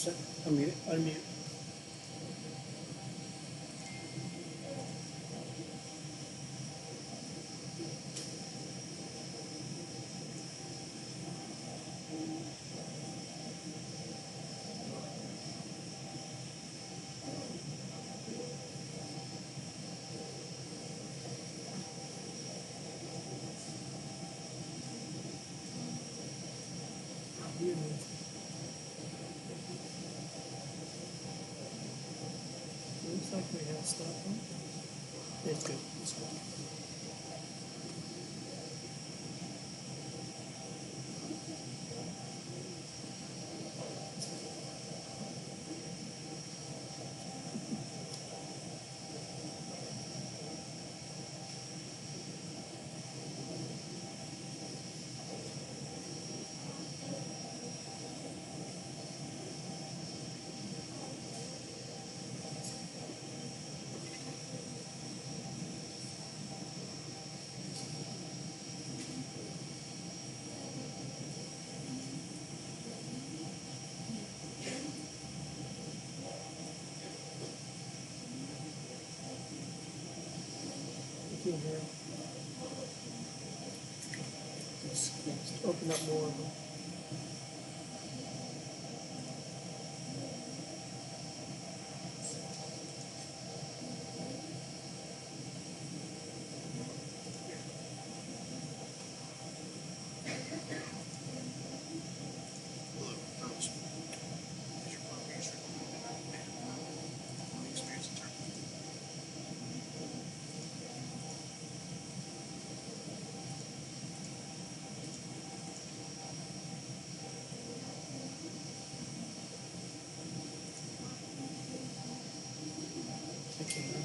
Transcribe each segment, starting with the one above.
Unmute, unmute. Looks like we have stuff on. It's good. It's good. In here. Just open up more of them.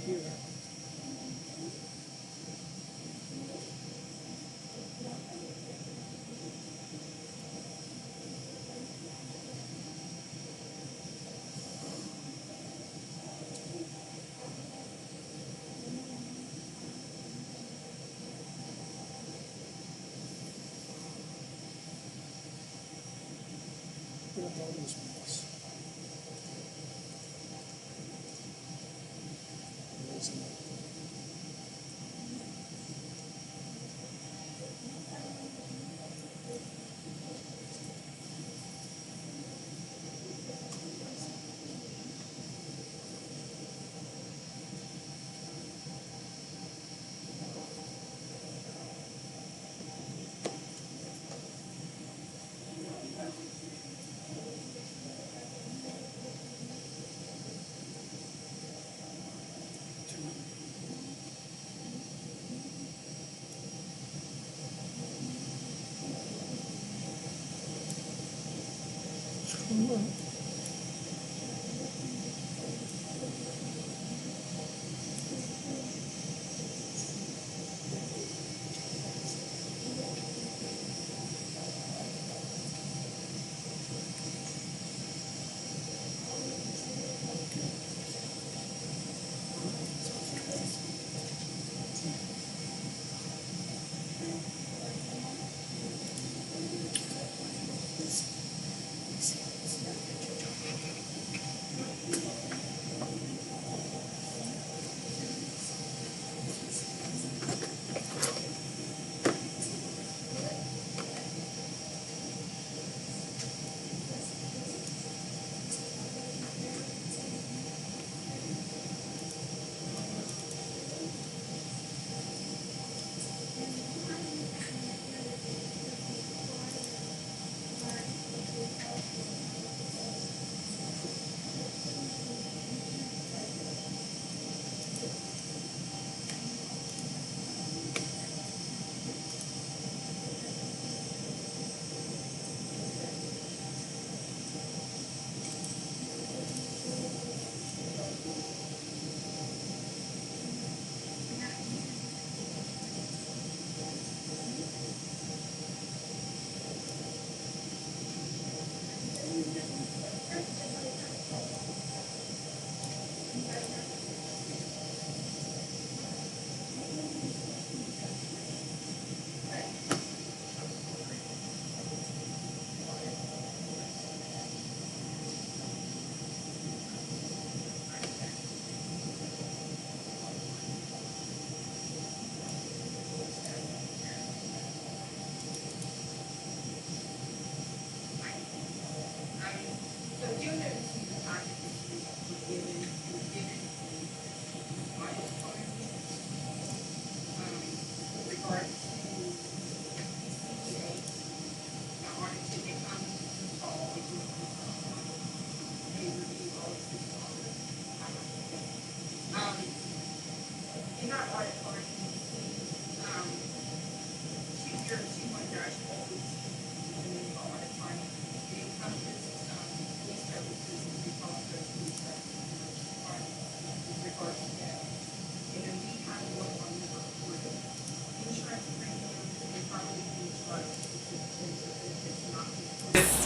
Here. What about this one?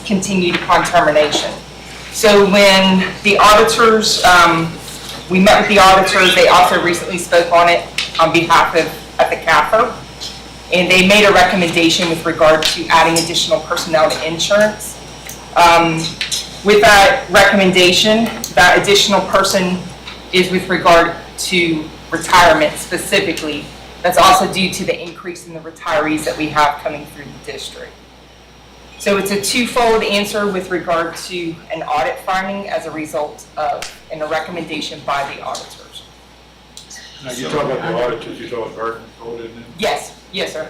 continued upon termination. So when the auditors, we met with the auditors, they also recently spoke on it on behalf of the CAFO, and they made a recommendation with regard to adding additional personnel to insurance. With that recommendation, that additional person is with regard to retirement specifically. That's also due to the increase in the retirees that we have coming through the district. So it's a twofold answer with regard to an audit finding as a result of, and a recommendation by the auditors. Now, you talk about the auditors, you talk about Burton, isn't it? Yes, yes, sir.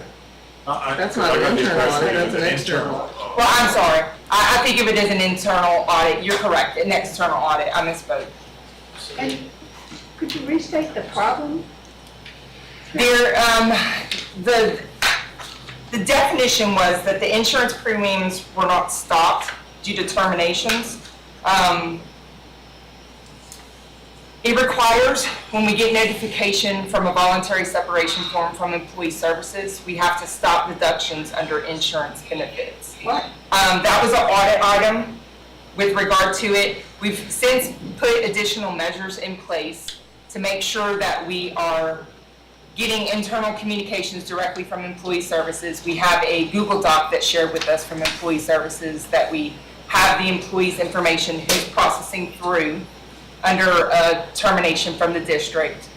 That's not an internal audit, that's an external. Well, I'm sorry. I think of it as an internal audit. You're correct, an external audit. I misspoke. And could you restate the problem? There, the definition was that the insurance premiums were not stopped due to terminations. It requires, when we get notification from a voluntary separation form from employee services, we have to stop deductions under insurance benefits. What? That was an audit item with regard to it. We've since put additional measures in place to make sure that we are getting internal communications directly from employee services. We have a Google Doc that's shared with us from employee services that we have the employee's information who's processing through under a termination from the district.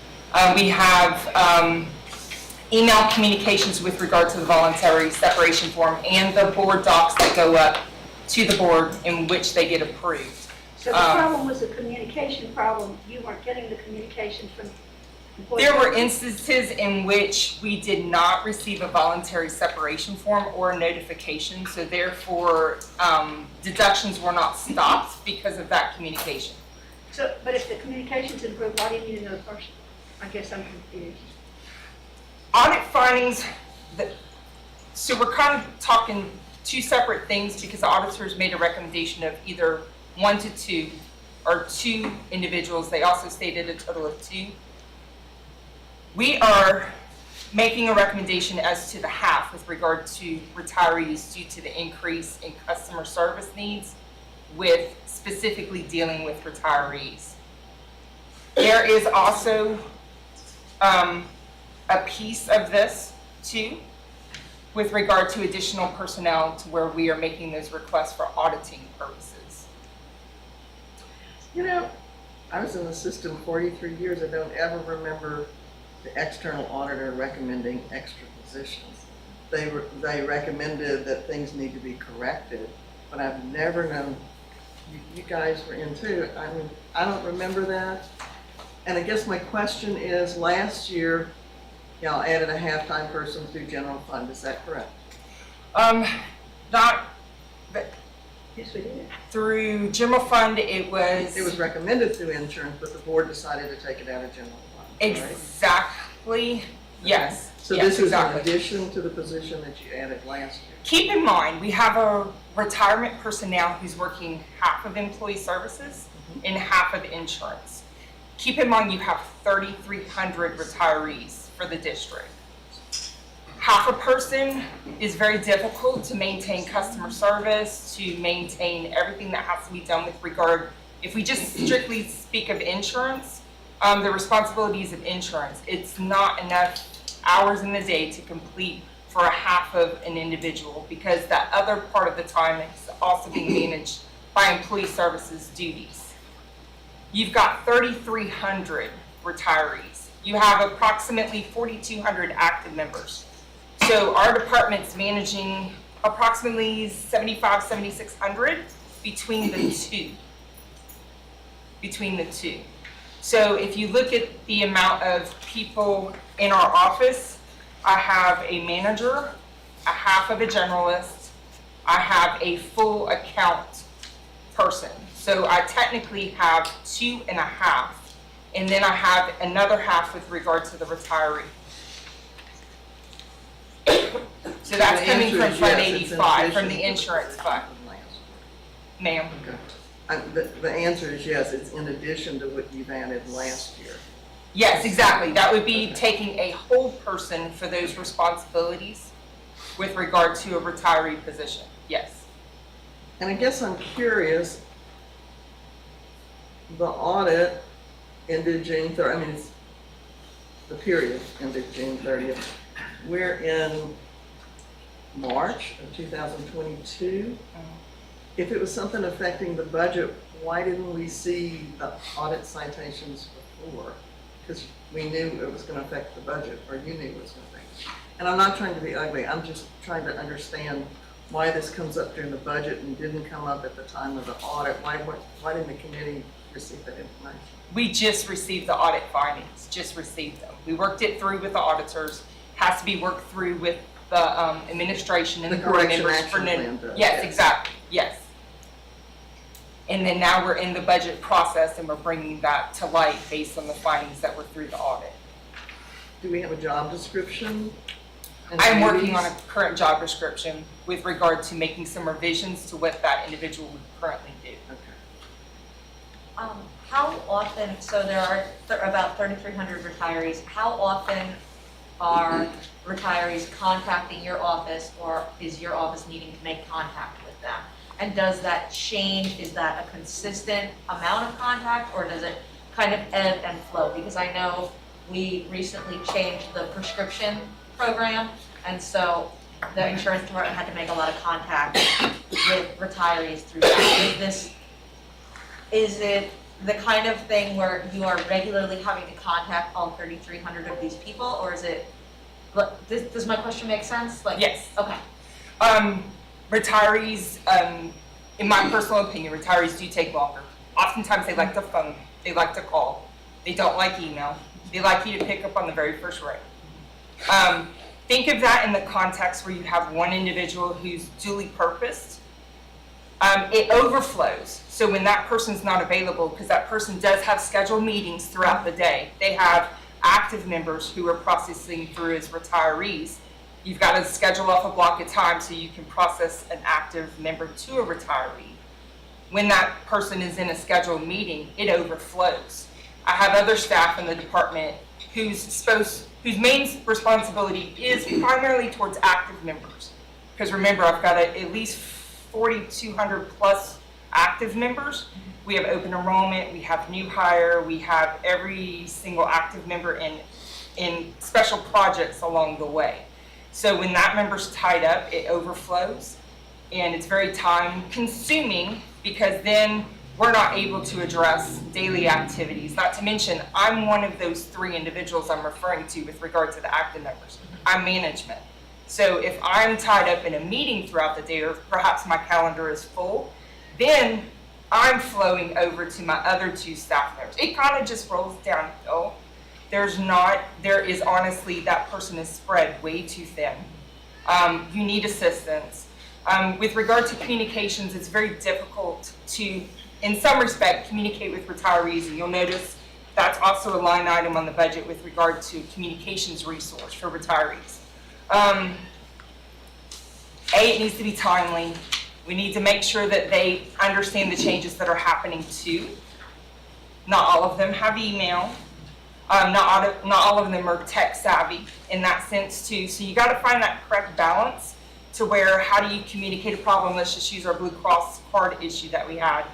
We have email communications with regard to the voluntary separation form and the board docs that go up to the board in which they get approved. So the problem was a communication problem. You weren't getting the communication from employees. There were instances in which we did not receive a voluntary separation form or a notification, so therefore deductions were not stopped because of that communication. So, but if the communication's improved, why do you need another person? I guess I'm confused. Audit findings, so we're kind of talking two separate things because the auditors made a recommendation of either 1 to 2 or 2 individuals. They also stated a total of 2. We are making a recommendation as to the half with regard to retirees due to the increase in customer service needs with specifically dealing with retirees. There is also a piece of this too with regard to additional personnel to where we are making those requests for auditing purposes. You know, I was in the system 43 years. I don't ever remember the external auditor recommending extra positions. They recommended that things need to be corrected, but I've never known, you guys were in too. I mean, I don't remember that. And I guess my question is, last year, y'all added a half-time person through general fund. Is that correct? Not Yes, we did. through general fund. It was recommended through insurance, but the board decided to take it out of general fund. Right? exactly, yes. So yes, this is exactly. in addition to the position that you added last year. Keep in mind, we have a retirement personnel who's working half of employee services and half of insurance. Keep in mind, you have 3,300 retirees for the district. Half a person is very difficult to maintain customer service, to maintain everything that has to be done with regard, if we just strictly speak of insurance, the responsibilities of insurance, it's not enough hours in the day to complete for a half of an individual because that other part of the time is also being managed by employee services duties. You've got 3,300 retirees. You have approximately 4,200 active members. So our department's managing approximately 7,600 between the two. So if you look at the amount of people in our office, I have a manager, a half of a generalist, I have a full account person. So I technically have 2.5, and then I have another half with regard to the retiree. So that's coming from Fund 85, from the insurance fund. Ma'am. The answer is yes, it's in addition to what you've added last year. Yes, exactly. That would be taking a whole person for those responsibilities with regard to a retiree position, yes. And I guess I'm curious, the audit ended June 30th, I mean, it's, the period ended June 30th. We're in March of 2022. If it was something affecting the budget, why didn't we see the audit citations before? Because we knew it was going to affect the budget, or you knew it was going to affect it. And I'm not trying to be ugly, I'm just trying to understand why this comes up during the budget and didn't come up at the time of the audit. Why didn't the committee receive that information? We just received the audit findings, just received them. We worked it through with the auditors, has to be worked through with the administration and The the board correction members action for plan does, yes, yes. exactly, yes. And then now we're in the budget process and we're bringing that to light based on the findings that were through the audit. Do we have a job description? and I'm working on duties? a current job description with regard to making some revisions to what that individual would currently do. Okay. How often, so there are about 3,300 retirees, how often are retirees contacting your office, or is your office needing to make contact with them? And does that change, is that a consistent amount of contact, or does it kind of ebb and flow? Because I know we recently changed the prescription program, and so the insurance department had to make a lot of contact with retirees through that. Is it the kind of thing where you are regularly having to contact all 3,300 of these people, or is it, does my question make sense? Like, Yes. okay. Retirees, in my personal opinion, retirees do take longer. Oftentimes they like to phone, they like to call, they don't like email, they like you to pick up on the very first ring. Think of that in the context where you have one individual who's duly purposed. It overflows. So when that person's not available, because that person does have scheduled meetings throughout the day, they have active members who are processing through as retirees. You've got to schedule off a block of time so you can process an active member to a retiree. When that person is in a scheduled meeting, it overflows. I have other staff in the department whose main responsibility is primarily towards active members. Because remember, I've got at least 4,200 plus active members. We have open enrollment, we have new hire, we have every single active member in special projects along the way. So when that member's tied up, it overflows, and it's very time consuming because then we're not able to address daily activities. Not to mention, I'm one of those 3 individuals I'm referring to with regard to the active members. I'm management. So if I'm tied up in a meeting throughout the day, or perhaps my calendar is full, then I'm flowing over to my other 2 staff members. It kind of just rolls downhill. There is honestly, that person is spread way too thin. You need assistance. With regard to communications, it's very difficult to, in some respect, communicate with retirees, and you'll notice that's also a line item on the budget with regard to communications resource for retirees. It needs to be timely. We need to make sure that they understand the changes that are happening too. Not all of them have email. Not all of them are tech savvy in that sense too. So you got to find that correct balance to where, how do you communicate a problem? Let's just use our Blue Cross card issue that we had.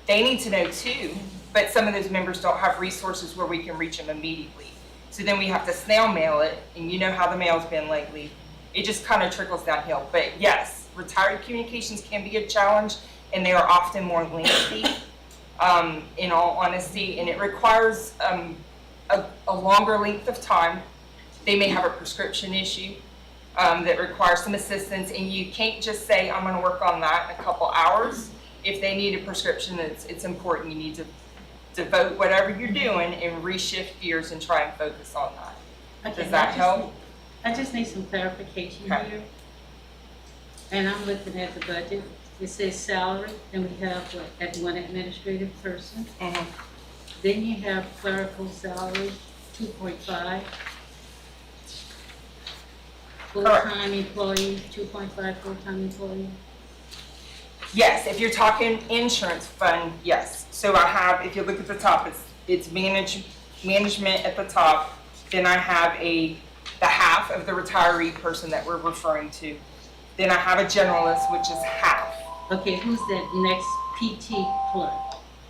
They need to know too, but some of those members don't have resources where we can reach them immediately. So then we have to snail mail it, and you know how the mail's been lately. It just kind of trickles downhill. But yes, retiree communications can be a challenge, and they are often more lengthy, in all honesty, and it requires a longer length of time. They may have a prescription issue that requires some assistance, and you can't just say, I'm going to work on that in a couple hours. If they need a prescription, it's important. You need to devote whatever you're doing and reshift gears and try and focus on that. Okay, Does that help? I just need some clarification Okay. here. And I'm looking at the budget. It says salary, and we have one administrative person. Mhm. Then you have clerical salary, 2.5. Full-time employees, 2.5 full-time employees. Yes, if you're talking insurance fund, yes. So I have, if you look at the top, it's management at the top. Then I have the half of the retiree person that we're referring to. Then I have a generalist, which is half Okay, who's that next PT clerk?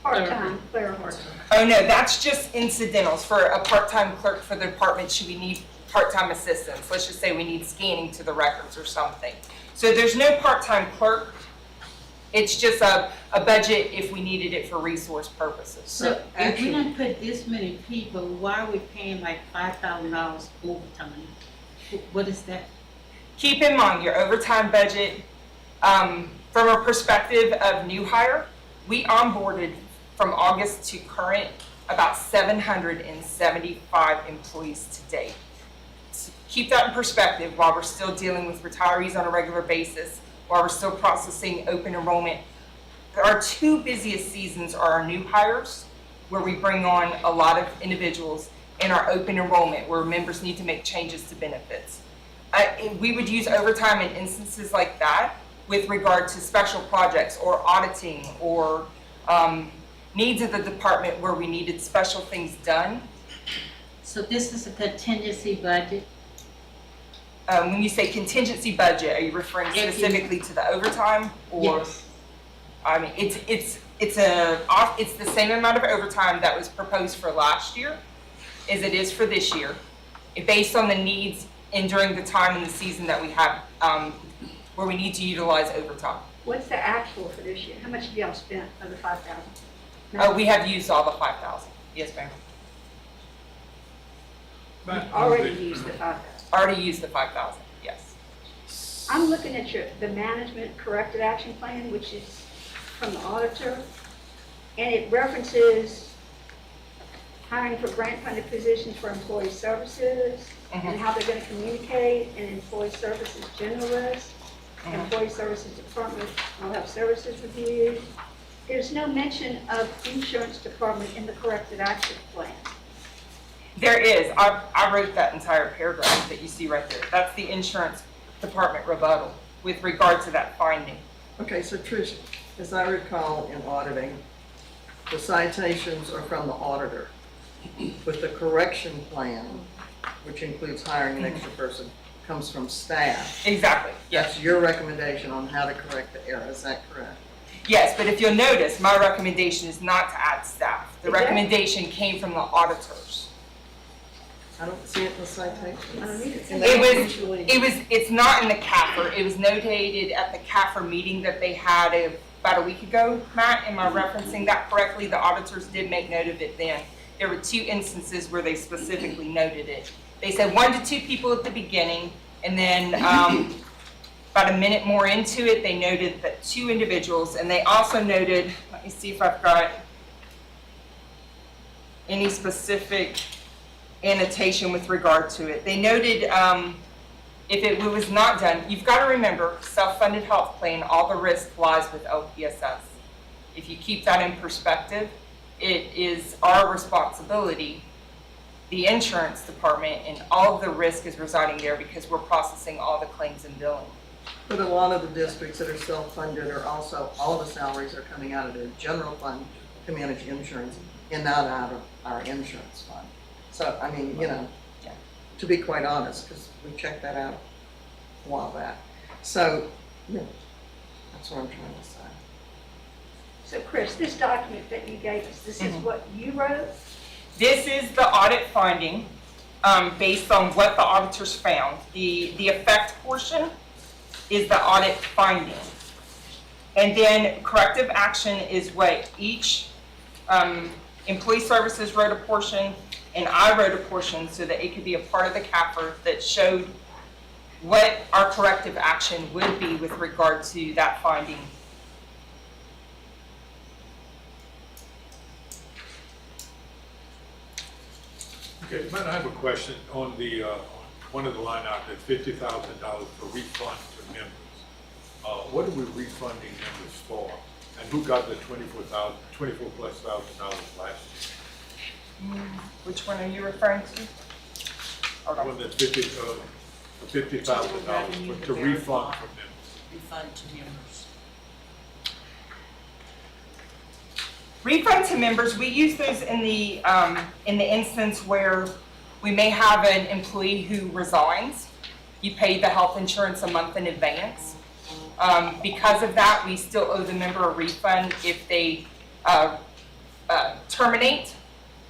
Part-time, clerical. Oh, no, that's just incidentals for a part-time clerk for the department should we need part-time assistance. Let's just say we need scanning to the records or something. So there's no part-time clerk. It's just a budget if we needed it for resource purposes. So if actually- we don't put this many people, why are we paying like $5,000 overtime? What is that? Keep in mind your overtime budget, from a perspective of new hire, we onboarded from August to current about 775 employees to date. Keep that in perspective while we're still dealing with retirees on a regular basis, while we're still processing open enrollment. Our two busiest seasons are our new hires, where we bring on a lot of individuals, and our open enrollment, where members need to make changes to benefits. We would use overtime in instances like that with regard to special projects or auditing or needs of the department where we needed special things done. So this is a contingency budget? When you say contingency budget, are you referring specifically to the overtime or? Yes. I mean, it's the same amount of overtime that was proposed for last year as it is for this year, based on the needs and during the time in the season that we have, where we need to utilize overtime. What's the actual for this year? How much have y'all spent of the 5,000? We have used all the 5,000. Yes, ma'am. Already used the 5,000. Already used the 5,000, yes. I'm looking at the management corrective action plan, which is from the auditor, and it references hiring for grant-funded positions for employee services, and how they're gonna communicate, and employee services generalist, employee services department, will have services reviewed. There's no mention of insurance department in the corrective action plan. There is. I wrote that entire paragraph that you see right there. That's the insurance department rebuttal with regard to that finding. Okay, so Trish, as I recall in auditing, the citations are from the auditor, but the correction plan, which includes hiring an extra person, comes from staff. Exactly, yes. That's your recommendation on how to correct the error, is that correct? Yes, but if you'll notice, my recommendation is not to add staff. The Okay. recommendation came from the auditors. I don't see it in the citation. I don't need it. And they Usually- It's not in the CAFR. It was notated at the CAFR meeting that they had about a week ago, Matt. Am I referencing that correctly? The auditors did make note of it then. There were two instances where they specifically noted it. They said 1 to 2 people at the beginning, and then about a minute more into it, they noted that 2 individuals, and they also noted, let me see if I've got any specific annotation with regard to it. They noted if it was not done, you've got to remember, self-funded health plan, all the risk lies with LPSS. If you keep that in perspective, it is our responsibility, the insurance department, and all of the risk is residing there because we're processing all the claims and billing. But a lot of the districts that are self-funded are also, all the salaries are coming out of their general fund to manage insurance and not out of our insurance fund. So, I mean, you know, Yeah. to be quite honest, because we checked that out a while back. So, yeah, that's what I'm trying to say. So Chris, this document that you gave us, this is what you wrote? This is the audit finding based on what the auditors found. The effect portion is the audit finding. And then corrective action is what each employee services wrote a portion and I wrote a portion so that it could be a part of the CAFR that showed what our corrective action would be with regard to that finding. Okay, Matt, I have a question on the, one of the line items, $50,000 for refund to members. What are we refunding members for? And who got the $24,000+ last year? Which one are you referring to? Hold on. One that's $50,000 to refund from members. Refund to members. Refund to members, we use those in the instance where we may have an employee who resigns. You pay the health insurance a month in advance. Because of that, we still owe the member a refund if they terminate,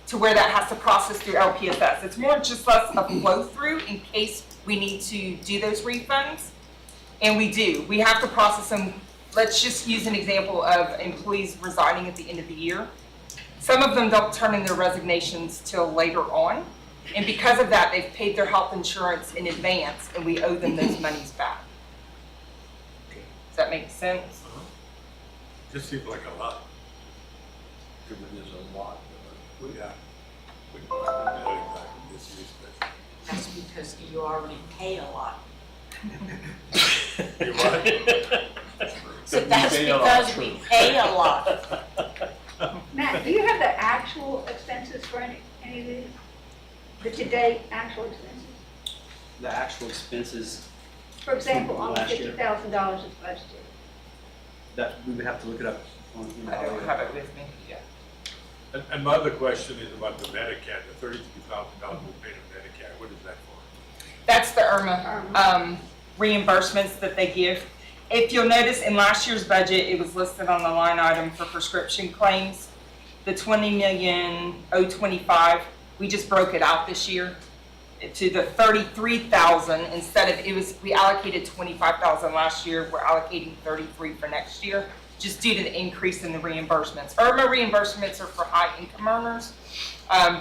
to where that has to process through LPSS. It's more just less a flow through in case we need to do those refunds. And we do. We have to process them. Let's just use an example of employees resigning at the end of the year. Some of them don't turn in their resignations till later on. And because of that, they've paid their health insurance in advance, and we owe them those monies back. Does that make sense? Just seems like a lot. Because it is a lot. Yeah. We don't know exactly this year's budget. That's because you already pay a lot. You're right. So that's because we pay a lot. Matt, do you have the actual expenses for any of these? The to-date actual expenses? The actual expenses For example, on the Last year. $50,000 is budgeted. that we would have to look it up on, I don't have it with me. Yeah. And my other question is about the Medicare, the $32,000 we paid in Medicare. What is that for? That's the IRMA reimbursements that they give. If you'll notice in last year's budget, it was listed on the line item for prescription claims. The $20,025,000, we just broke it out this year to the $33,000 instead of, we allocated $25,000 last year, we're allocating $33,000 for next year, just due to the increase in the reimbursements. IRMA reimbursements are for high income earners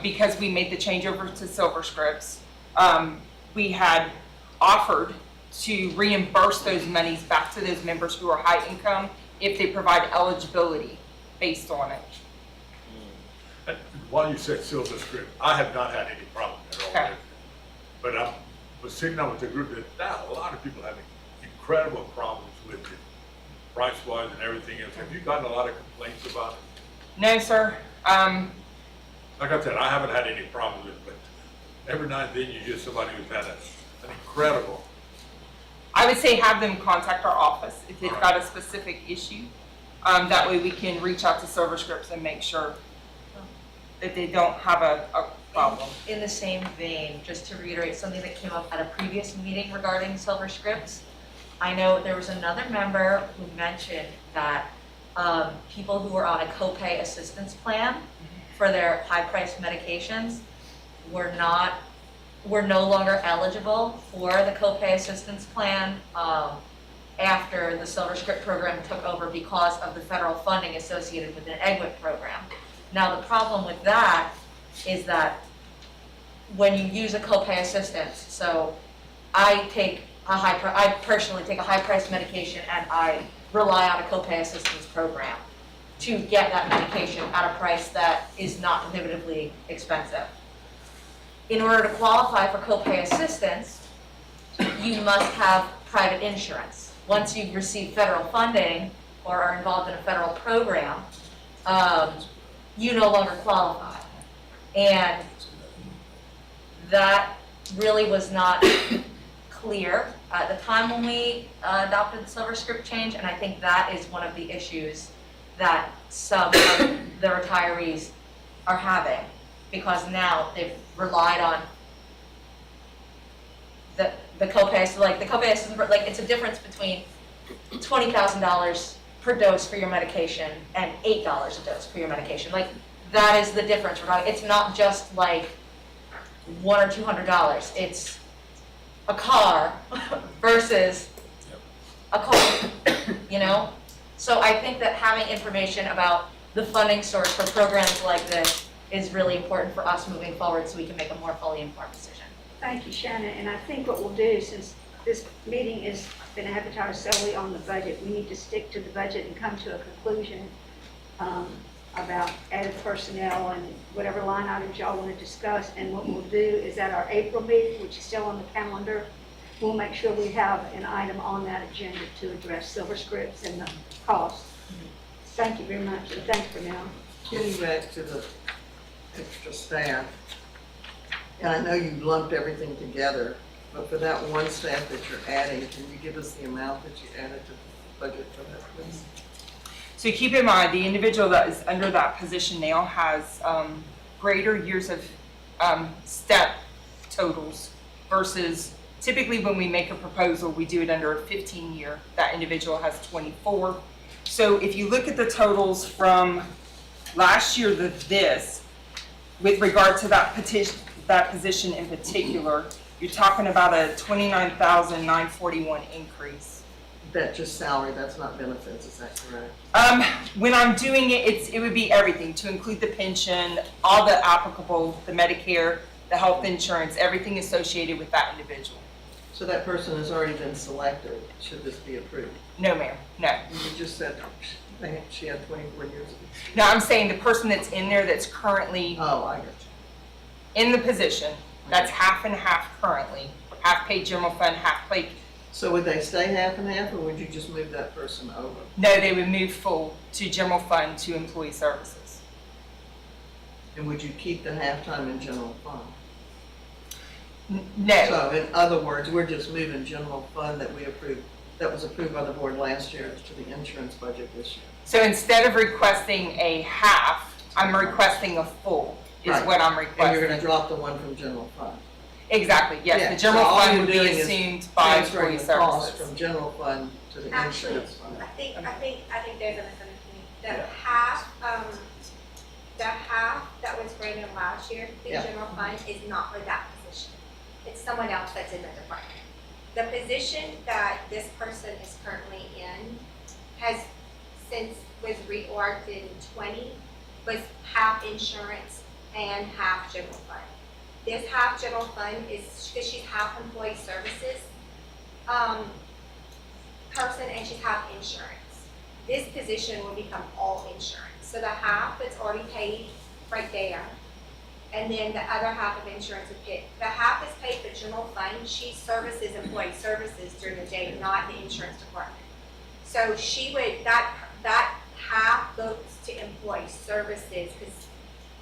because we made the changeover to Silver Scripts. We had offered to reimburse those monies back to those members who are high income if they provide eligibility based on it. And while you said Silver Script, I have not had any problem at all Okay. with it. But I was sitting down with the group that a lot of people having incredible problems with it, price-wise and everything else. Have you gotten a lot of complaints about it? No, sir. Like I said, I haven't had any problem with it, but every now and then you hear somebody who's had an incredible. I would say have them contact our office if they've got a specific issue. That way we can reach out to Silver Scripts and make sure that they don't have a problem. In the same vein, just to reiterate something that came up at a previous meeting regarding Silver Scripts, I know there was another member who mentioned that people who were on a copay assistance plan for their high-priced medications were no longer eligible for the copay assistance plan after the Silver Script program took over because of the federal funding associated with an EGWIP program. Now, the problem with that is that when you use a copay assistance, so I personally take a high-priced medication and I rely on a copay assistance program to get that medication at a price that is not prohibitively expensive. In order to qualify for copay assistance, you must have private insurance. Once you've received federal funding or are involved in a federal program, you no longer qualify. And that really was not clear at the time when we adopted the Silver Script change, and I think that is one of the issues that some of the retirees are having, because now they've relied on the copay. So like the copay assistance, like it's a difference between $20,000 per dose for your medication and $8 a dose for your medication. Like that is the difference. It's not just like $100 or $200. It's a car versus a car, you know? So I think that having information about the funding source for programs like this is really important for us moving forward so we can make a more fully informed decision. Thank you, Shannon. And I think what we'll do, since this meeting has been advertised solely on the budget, we need to stick to the budget and come to a conclusion about added personnel and whatever line items y'all want to discuss. And what we'll do is at our April meeting, which is still on the calendar, we'll make sure we have an item on that agenda to address Silver Scripts and the cost. Thank you very much, and thanks for now. Getting back to the extra staff, and I know you lumped everything together, but for that one staff that you're adding, can you give us the amount that you added to the budget for that, please? So keep in mind, the individual that is under that position now has greater years of step totals versus Typically, when we make a proposal, we do it under a 15-year. That individual has 24. So if you look at the totals from last year to this, with regard to that position in particular, you're talking about a $29,941 increase. That's just salary, that's not benefits, is that correct? When I'm doing it, it would be everything, to include the pension, all the applicable, the Medicare, the health insurance, everything associated with that individual. So that person has already been selected, should this be approved? No, ma'am, no. You just said she had 24 years of experience. No, I'm saying the person that's in there that's currently Oh, I got in the position, that's half and half currently, half paid general fund, half paid. you. So would they stay half and half, or would you just move that person over? No, they would move full to general fund to employee services. And would you keep the halftime in general fund? No, So in other words, we're just moving general fund that we approved, that was approved by the board last year to the insurance budget this year. so instead of requesting a half, I'm requesting a full, is Right. what I'm And you're gonna requesting. drop the one from general fund. Exactly, yes, Yeah, the general so all fund you're would be doing is assumed by Transferring employee the cost services. from general fund to the Actually, insurance fund. I think there's a misunderstanding. The Yeah. half that was granted last year, the Yeah. general fund is not for that position. It's someone else that's in the department. The position that this person is currently in has since was reorged in 20, was half insurance and half general fund. This half general fund is, because she's half employee services, person and she's half insurance. This position will become all insurance. So the half that's already paid right there, and then the other half of insurance is paid. The half is paid for general fund. She services employee services during the day, not the insurance department. So she would, that half goes to employee services, because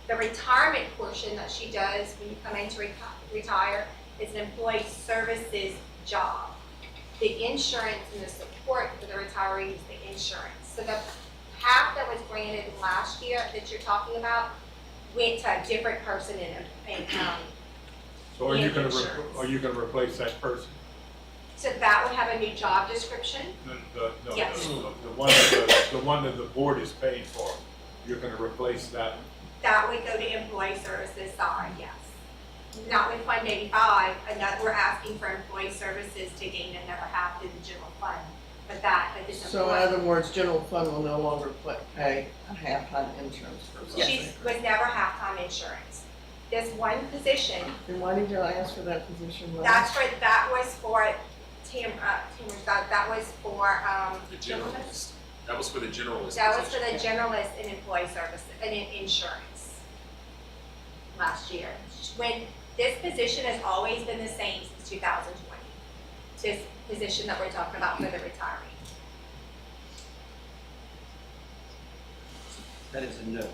the retirement portion that she does when you come in to retire is an employee services job. The insurance and the support for the retiree is the insurance. So the half that was granted last year that you're talking about went to a different person in So are you gonna, insurance. are you gonna replace that person? so that would have a new job description. No, Yes. the one that the board is paying for, you're gonna replace that? That would go to employee services side, yes. Not with Fund 85, we're asking for employee services to gain another half to the general fund, but that is So in other words, general fund will no longer pay a halftime insurance person. She was never half-time insurance. This one position, Then why did you ask for that position last? that was for that was for, The generalist. That was for the generalist. that was for position. the generalist in employee services and in insurance last year. When this position has always been the same since 2020. This position that we're talking about for the retiree. That is a no.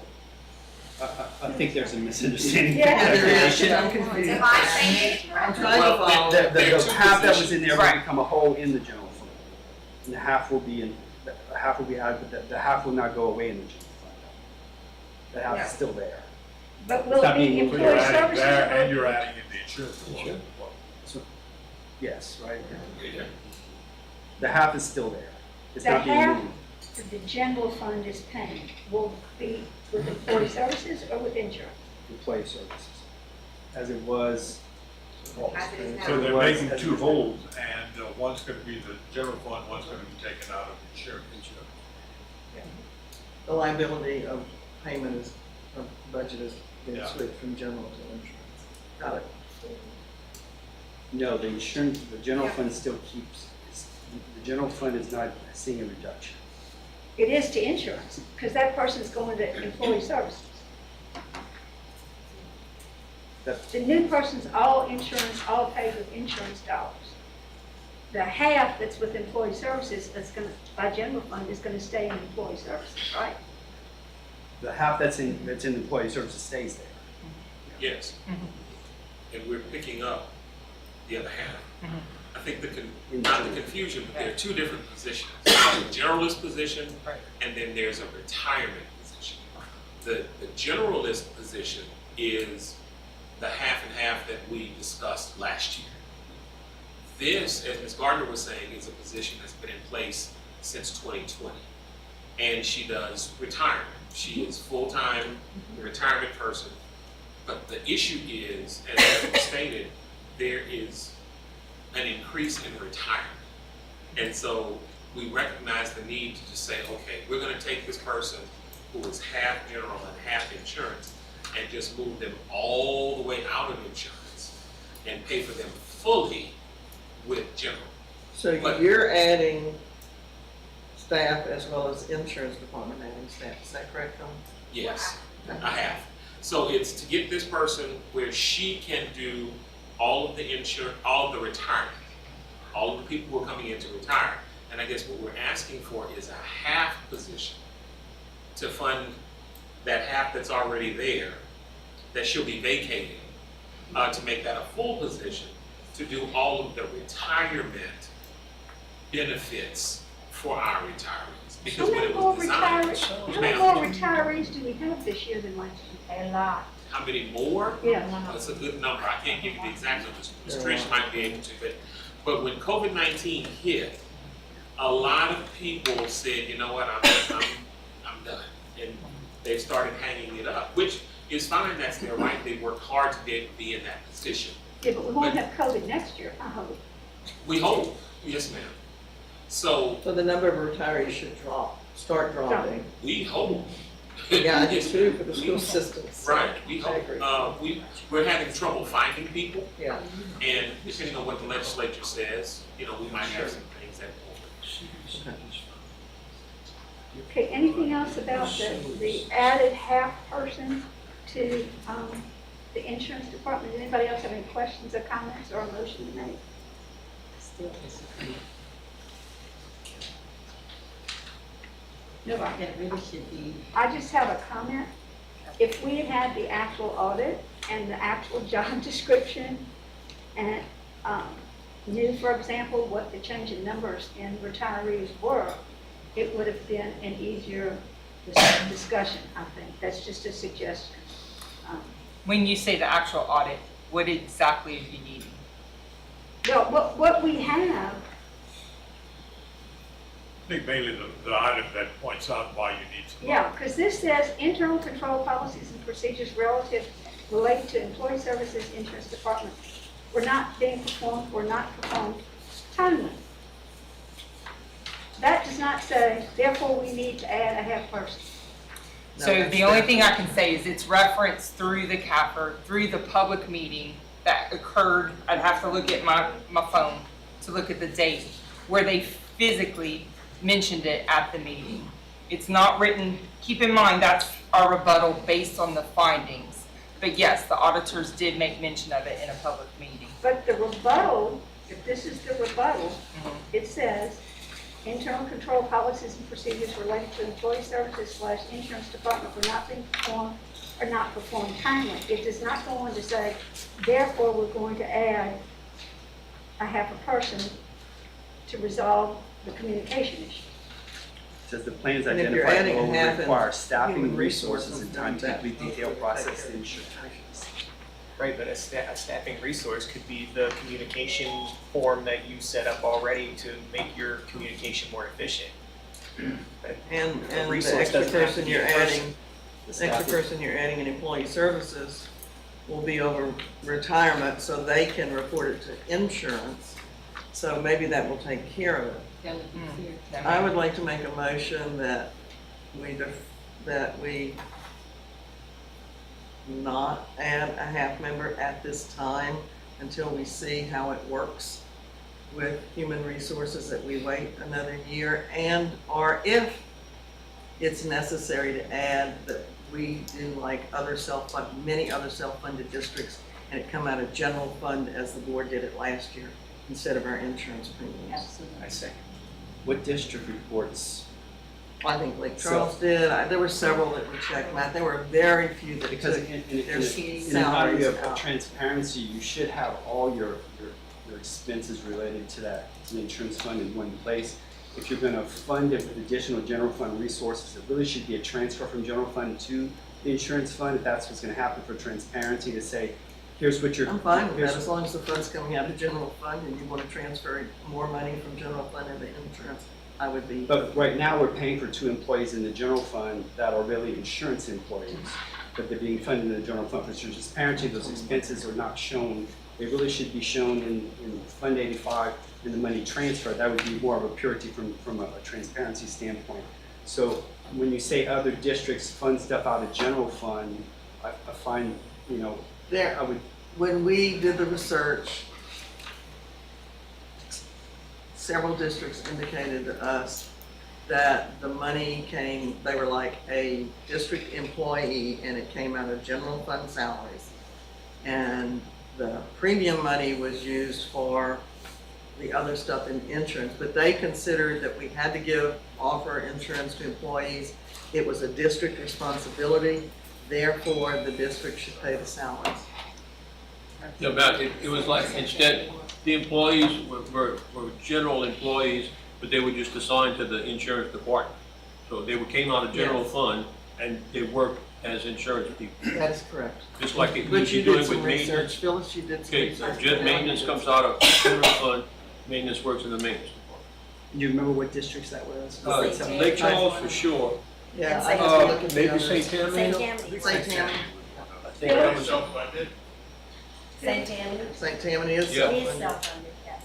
I think there's a misunderstanding. Yeah. There is, I'm confused. Am I saying it I'm correctly? trying to follow. The half that was in there will Right. become a whole in the general fund. And the half will be in, the half will be out, but the half will not go away in the general fund. The half is still there. But will it Stop be being- So employee you're adding services? that and or- you're adding in the insurance department. Yes, right? Yeah. The half is still there. It's The not being half- moved. that the general fund is paying will be with employee services or with insurance? Employee services. As it was. As it is now. So they're Was- making two holds, and one's gonna be the general fund, one's gonna be taken out of insurance. The liability of payment is, of budget is being Yeah. switched from general to insurance. Got it. No, the insurance, the general fund still keeps, the general fund is not seeing a reduction. It is to insurance, because that person's going to employee services. That- The new person's all insurance, all paid with insurance dollars. The half that's with employee services, that's gonna, by general fund, is gonna stay in employee services, right? The half that's in employee services stays there. Yes. And we're picking up the other half. I think not the confusion, but there are two different positions. There's a generalist position, Right. and then there's a retirement position. The generalist position is the half and half that we discussed last year. This, as Ms. Gardner was saying, is a position that's been in place since 2020. And she does retirement. She is full-time retirement person. But the issue is, as was stated, there is an increase in retirement. And so we recognize the need to just say, okay, we're gonna take this person who is half general and half insurance and just move them all the way out of insurance and pay for them fully with general. So But- you're adding staff as well as insurance department adding staff, is that correct, Tom? Yes, I have. So it's to get this person where she can do all of the all of the retirement, all of the people who are coming in to retire. And I guess what we're asking for is a half position to fund that half that's already there, that she'll be vacating, to make that a full position, to do all of the retirement benefits for our retarees. Because when it was designed, How many ma'am, more retirees do we have this year than last year? A lot. how many more? Yeah. That's a good number. I can't give you the exact numbers. Ms. Trish might be able to, but when COVID-19 hit, a lot of people said, you know what, I'm done. And they started hanging it up, which is fine, that's their right. They worked hard to be able to be in that position. Yeah, but we won't have COVID next year, I hope. We hope, yes ma'am. So So the number of retirees should start dropping. we hope. Yeah, I do Yes, too, for the school we- systems. Right, we I agree. hope. We're having trouble finding people, Yeah. and depending on what the legislature says, you know, we might have some things that Okay, anything else about the added half person to, the insurance department? Does anybody else have any questions or comments or a motion to make? Still disagree. Nobody. That really should be, I just have a comment. If we had had the actual audit and the actual job description and knew, for example, what the change in numbers in retirees were, it would have been an easier discussion, I think. That's just a suggestion. When you say the actual audit, what exactly are you needing? Well, what we have, I think mainly the item that points out why you need some. yeah, because this says internal control policies and procedures related to employee services, insurance department were not being performed or not performed timely. That does not say, therefore we need to add a half person. No, So that's the only thing I definitely- can say is it's referenced through the CAFR, through the public meeting that occurred. I'd have to look at my phone to look at the date where they physically mentioned it at the meeting. It's not written, keep in mind, that's our rebuttal based on the findings. But yes, the auditors did make mention of it in a public meeting. But the rebuttal, if this is the rebuttal, Mhm. it says, internal control policies and procedures related to employee services / insurance department were not being performed or not performed timely. It does not go on to say, therefore, we're going to add a half a person to resolve the communication issue. Says the plans And if you're identified adding a below half in require staffing human resources and resources, time to then complete that- detailed process to ensure actions. Right, but a staffing resource could be the communication form that you set up already to make your communication more efficient. And A the resource extra doesn't have to person be you're a person. adding, the extra person you're adding in employee services will be over retirement, so they can report it to insurance. So maybe that will take care of it. that would be fair. That I may- would like to make a motion that we not add a half member at this time until we see how it works with human resources, that we wait another year, and or if it's necessary to add, that we do like many other self-funded districts, and it come out of general fund as the board did it last year, instead of our insurance premiums. Absolutely. I second. What district reports? I think Lake Charles did, there were several that we checked, Matt, there were very few that Because took in their an salaries area of out. transparency, you should have all your expenses related to the insurance fund in one place. If you're gonna fund it with additional general fund resources, it really should be a transfer from general fund to the insurance fund, if that's what's gonna happen for transparency, to say, here's what you're. I'm fine with here's- that, as long as the fund's coming out of general fund and you want to transfer more money from general fund into insurance, I would be. But right now, we're paying for 2 employees in the general fund that are really insurance employees, but they're being funded in the general fund for transparency. Those expenses are not shown. They really should be shown in Fund 85 in the money transfer. That would be more of a purity from a transparency standpoint. So when you say other districts fund stuff out of general fund, I find, you know, There, I would, when we did the research, several districts indicated to us that the money came, they were like a district employee and it came out of general fund salaries. And the premium money was used for the other stuff in insurance, but they considered that we had to offer insurance to employees. It was a district responsibility, therefore the district should pay the salaries. Yeah, but it was like, instead, the employees were general employees, but they were just assigned to the insurance department. So they came out of general Yes. fund, and they worked as insurance people, That is correct. just like it But was you doing did with some research, maintenance. Phyllis, you did some Okay, research. jet maintenance comes out of general fund, maintenance works in the maintenance department. you remember what districts that was? Lake Charles for sure, Yeah, I have to look at the maybe others. St. Tammany. St. Tammany. St. Tammany, I think that was, St. Tammany. St. Tammany is Yeah. It is self-funded. self-funded, yes.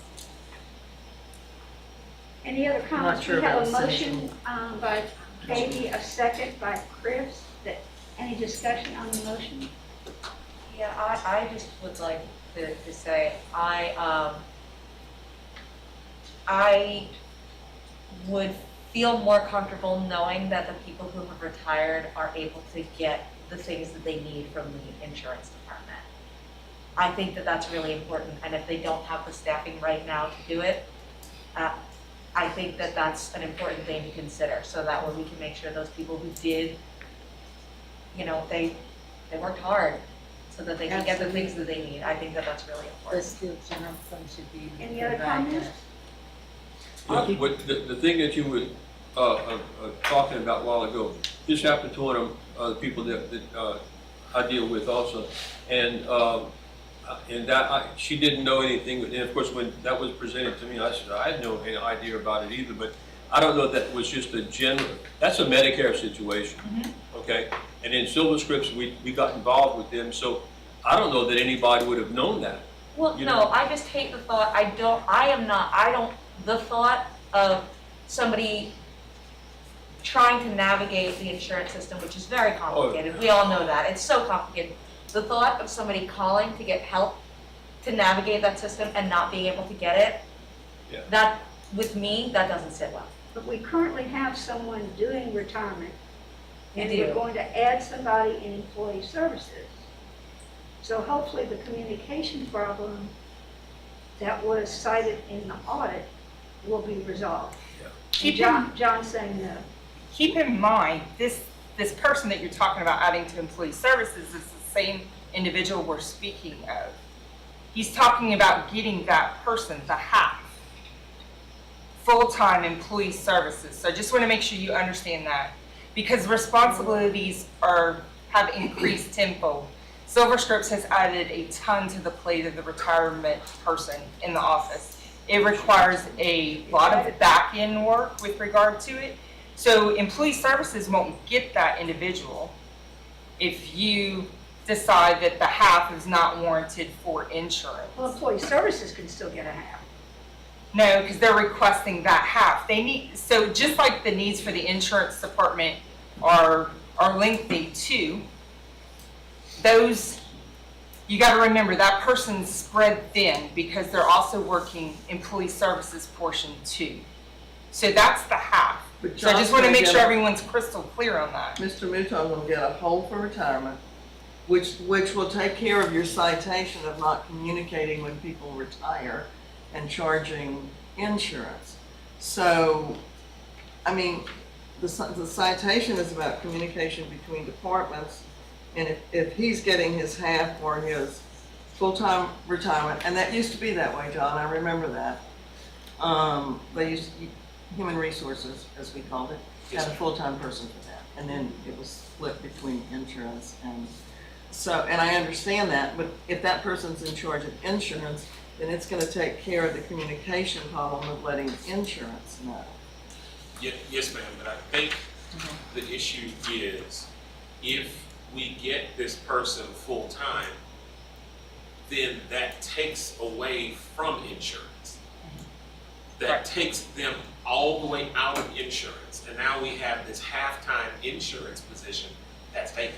Any other comments? sure We have about a the motion by Katie, a second by Chris. Any discussion on the motion? Yeah, I just would like to say, I would feel more comfortable knowing that the people who have retired are able to get the things that they need from the insurance department. I think that that's really important, and if they don't have the staffing right now to do it, I think that that's an important thing to consider, so that way we can make sure those people who did, you know, they worked hard so that they can get the things that they need. I think that that's really But important. still, general fund should be. Any other provide comments? that. yeah, what, the thing that you were, talking about a while ago, this happened to one of, the people that I deal with also, and she didn't know anything, and of course, when that was presented to me, I said, I had no idea about it either, but I don't know if that was just a general, that's a Medicare situation, okay? And in Silver Scripts, we got involved with them, so I don't know that anybody would have known that. Well, You no, know. I just hate the thought, the thought of somebody trying to navigate the insurance system, which is very complicated. We all know that. It's so complicated. The thought of somebody calling to get help to navigate that system and not being able to get it, Yeah. that, with me, that doesn't sit well. But we currently have someone doing retirement, We and do. we're going to add somebody in employee services. So hopefully the communication problem that was cited in the audit will be resolved. Keep And John's saying no. Keep in mind, this person that you're talking about adding to employee services is the same individual we're speaking of. He's talking about getting that person, the half, full-time employee services. So I just want to make sure you understand that, because responsibilities have increased tenfold. Silver Scripts has added a ton to the plate of the retirement person in the office. It requires a lot of back-end work with regard to it. So employee services won't get that individual if you decide that the half is not warranted for insurance. Well, employee services can still get a half. No, because they're requesting that half. They need, so just like the needs for the insurance department are lengthy too, those, you gotta remember that person's spread thin because they're also working employee services portion too. So that's the half. But So I just John's want to gonna make get sure a- everyone's crystal clear on that. Mr. Mouton will get a hold for retirement, which will take care of your citation of not communicating when people retire and charging insurance. So, I mean, the citation is about communication between departments, and if he's getting his half for his full-time retirement, and that used to be that way, John, I remember that. They used, human resources, as we called it, had a full-time person for that, and then it was split between insurance and So, and I understand that, but if that person's in charge of insurance, then it's gonna take care of the communication problem of letting insurance know. Yes, ma'am, but I think the issue is if we get this person full-time, then that takes away from insurance. That takes them all the way out of insurance, and now we have this half-time insurance position that's vacant.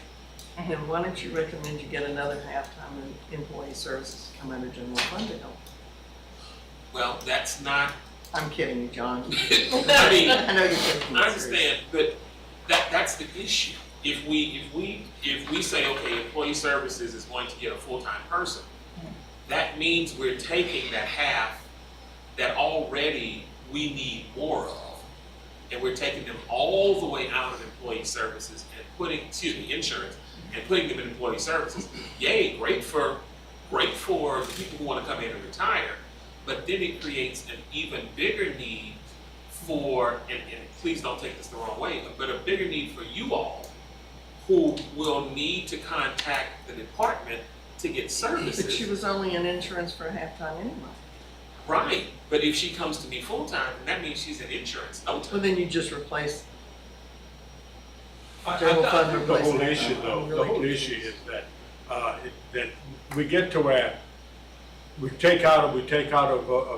Then why don't you recommend you get another half-time employee services to come under general fund to help? Well, that's not, I'm kidding you, John. I mean, I know you're kidding. I understand, but that's the issue. If we say, okay, employee services is going to get a full-time person, that means we're taking that half that already we need more of, and we're taking them all the way out of employee services and putting, insurance, and putting them in employee services. Yay, great for the people who want to come in and retire, but then it creates an even bigger need for, and please don't take this the wrong way, but a bigger need for you all who will need to contact the department to get services. But she was only in insurance for a half-time anyway. Right, but if she comes to me full-time, that means she's in insurance, no time. Well, then you just replace. I General fund think the whole replacement. issue I'm though, the really whole confused. issue is that we get to where we take out of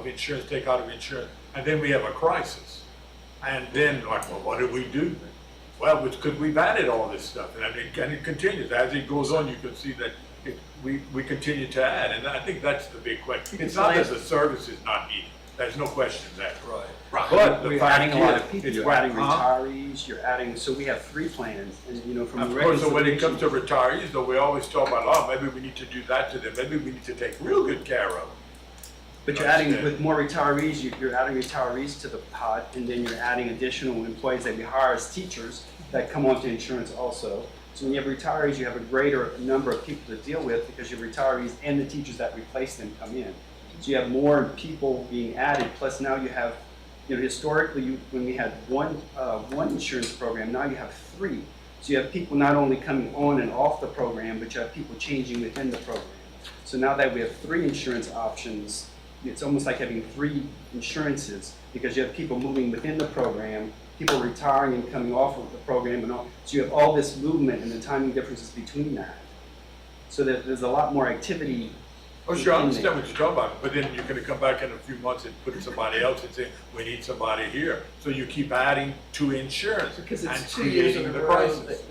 insurance, and then we have a crisis. And then like, well, what do we do? Well, because we've added all this stuff, and it continues. As it goes on, you can see that we continue to add, and I think that's the big question. It's not that the service is not needed. There's no question of that. Right. But the We're fact adding a lot of is, people, it's you're adding huh? retirees, you're adding, so we have 3 plans, and from Of the course, so when it reconciliation. comes to retirees, though, we always talk about, oh, maybe we need to do that to them. Maybe we need to take real good care of them. But you're adding, with more retirees, you're adding retirees to the pot, and then you're adding additional employees that we hire as teachers that come onto insurance also. So when you have retirees, you have a greater number of people to deal with because your retirees and the teachers that replace them come in. So you have more people being added, plus now you have, historically, when we had one insurance program, now you have 3. So you have people not only coming on and off the program, but you have people changing within the program. So now that we have 3 insurance options, it's almost like having 3 insurances because you have people moving within the program, people retiring and coming off of the program and all. So you have all this movement and the timing differences between that. So that there's a lot more activity. Oh, sure, I understand what you're talking about, but then you're gonna come back in a few months and put somebody else and say, we need somebody here. So you keep adding to insurance Because and it's 2 years in creating a the row crisis.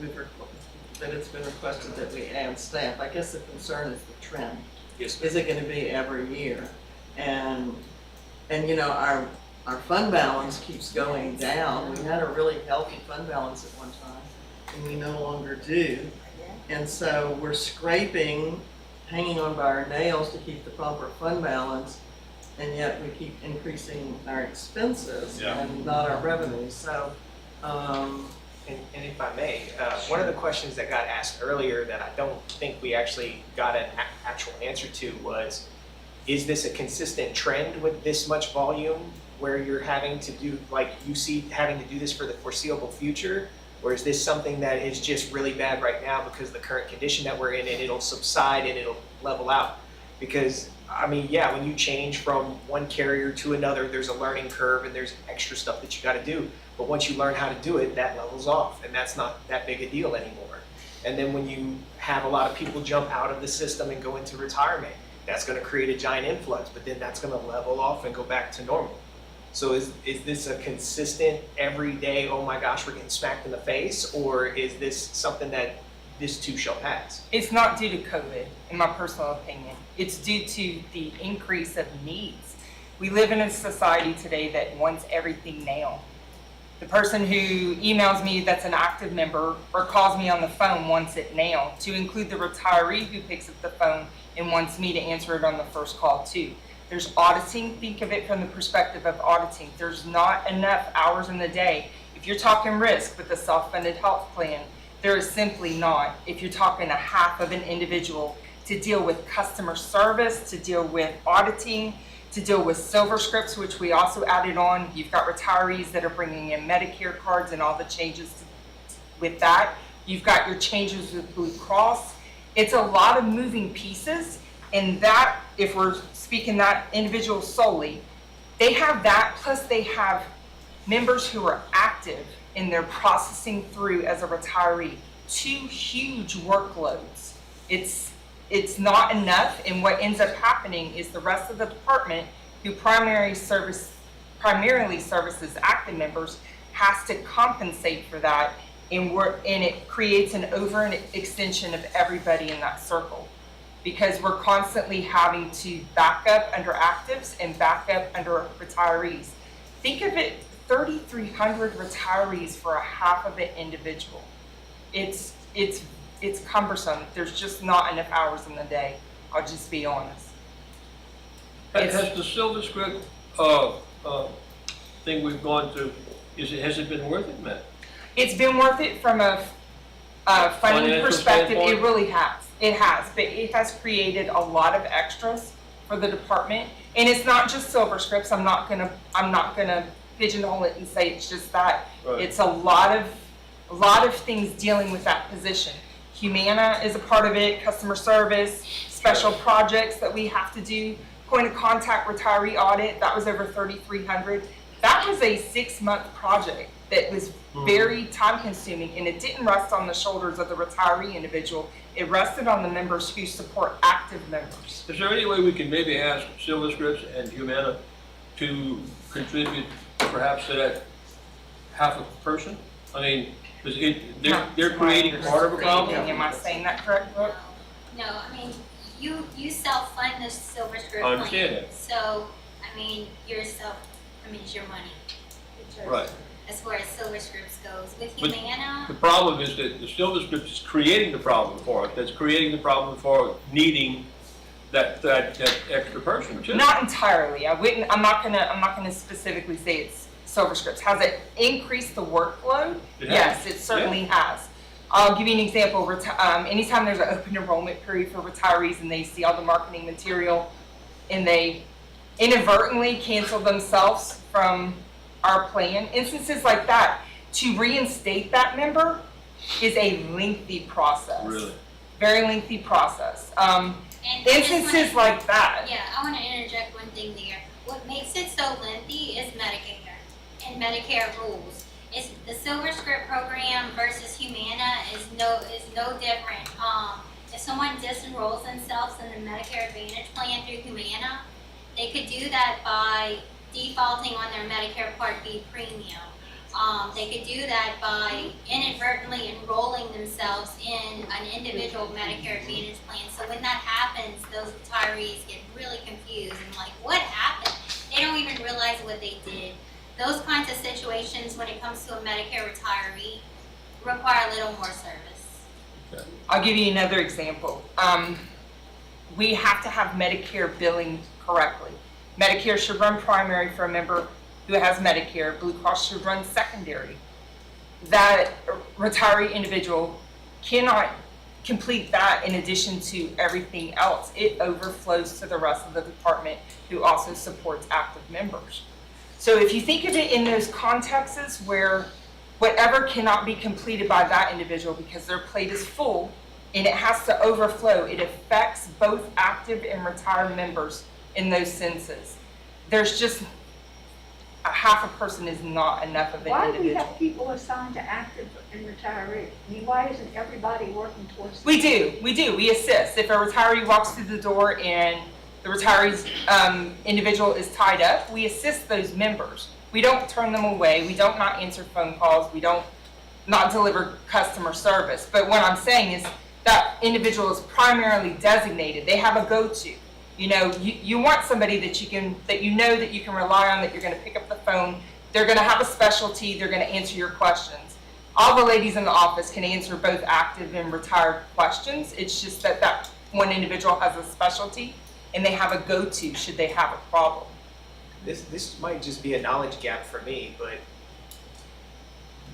that it's been requested that we add staff. I guess the concern is the trend. Yes, ma'am. Is it gonna be every year? And our fund balance keeps going down. We had a really healthy fund balance at one time, and we no longer do. And so we're scraping, hanging on by our nails to keep the proper fund balance, and yet we keep increasing our expenses and not our revenues. So, And if I may, one of the questions that got asked earlier that I don't think we actually got an actual answer to was, is this a consistent trend with this much volume where you're having to do, like you see having to do this for the foreseeable future? Or is this something that is just really bad right now because of the current condition that we're in and it'll subside and it'll level out? Because, I mean, yeah, when you change from one carrier to another, there's a learning curve and there's extra stuff that you gotta do. But once you learn how to do it, that levels off and that's not that big a deal anymore. And then when you have a lot of people jump out of the system and go into retirement, that's gonna create a giant influx, but then that's gonna level off and go back to normal. So is this a consistent, everyday, oh my gosh, we're getting smacked in the face? Or is this something that this too shall pass? It's not due to COVID, in my personal opinion. It's due to the increase of needs. We live in a society today that wants everything now. The person who emails me that's an active member or calls me on the phone wants it now, to include the retiree who picks up the phone and wants me to answer it on the first call too. There's auditing, think of it from the perspective of auditing. There's not enough hours in the day. If you're talking risk with a self-funded health plan, there is simply not. If you're talking a half of an individual to deal with customer service, to deal with auditing, to deal with silver scripts, which we also added on. You've got retirees that are bringing in Medicare cards and all the changes with that. You've got your changes with Blue Cross. It's a lot of moving pieces, and that, if we're speaking that individual solely, they have that, plus they have members who are active in their processing through as a retiree. 2 huge workloads. It's not enough, and what ends up happening is the rest of the department, who primarily services active members, has to compensate for that, and it creates an overextension of everybody in that circle, because we're constantly having to back up under actives and back up under retirees. Think of it, 3,300 retirees for a half of an individual. It's cumbersome. There's just not enough hours in the day. I'll just be honest. Has the Silver Script thing we've gone through, has it been worth it, Matt? It's been worth it from a funding Financial perspective. standpoint? It really has. It has, but it has created a lot of extras for the department. And it's not just Silver Scripts. I'm not gonna pigeonhole it and say it's just that. Right. It's a lot of things dealing with that position. Humana is a part of it, customer service, special projects that we have to do, point of contact retiree audit, that was over 3,300. That was a 6-month project that was very time consuming, and it didn't rest on the shoulders of the retiree individual. It rested on the members who support active members. Is there any way we can maybe ask Silver Scripts and Humana to contribute perhaps to that half a person? I mean, because they're creating part of a problem? Am I saying that correct, Brooke? No, I mean, you self-fund the Silver Script I understand plan. that. So, I mean, it's your money. Right. As far as Silver Scripts goes. With But Humana, the problem is that the Silver Script is creating the problem for it. That's creating the problem for needing that extra person too. Not entirely. I'm not gonna specifically say it's Silver Scripts. Has it increased the workload? It has. Yes, it certainly has. I'll give you an example. Anytime there's an open enrollment period for retirees and they see all the marketing material and they inadvertently cancel themselves from our plan, instances like that, to reinstate that member is a lengthy process. Really? Very lengthy process. and Instances like that. yeah, I want to interject one thing there. What makes it so lengthy is Medicare and Medicare rules. It's the Silver Script program versus Humana is no different. If someone disenrolls themselves in the Medicare Advantage plan through Humana, they could do that by defaulting on their Medicare Part B premium. They could do that by inadvertently enrolling themselves in an individual Medicare Advantage plan. So when that happens, those retirees get really confused and like, what happened? They don't even realize what they did. Those kinds of situations, when it comes to a Medicare retiree, require a little more service. I'll give you another example. We have to have Medicare billing correctly. Medicare should run primary for a member who has Medicare. Blue Cross should run secondary. That retiree individual cannot complete that in addition to everything else. It overflows to the rest of the department who also supports active members. So if you think of it in those contexts where whatever cannot be completed by that individual because their plate is full and it has to overflow, it affects both active and retired members in those senses. There's just a half a person is not enough of an Why do we individual. have people assigned to active and retiree? I mean, why isn't everybody working towards? We do. We assist. If a retiree walks through the door and the retiree's individual is tied up, we assist those members. We don't turn them away. We don't not answer phone calls. We don't not deliver customer service. But what I'm saying is that individual is primarily designated. They have a go-to. You know, you want somebody that you can rely on, that you're going to pick up the phone. They're going to have a specialty. They're going to answer your questions. All the ladies in the office can answer both active and retired questions. It's just that one individual has a specialty and they have a go-to should they have a problem. This might just be a knowledge gap for me, but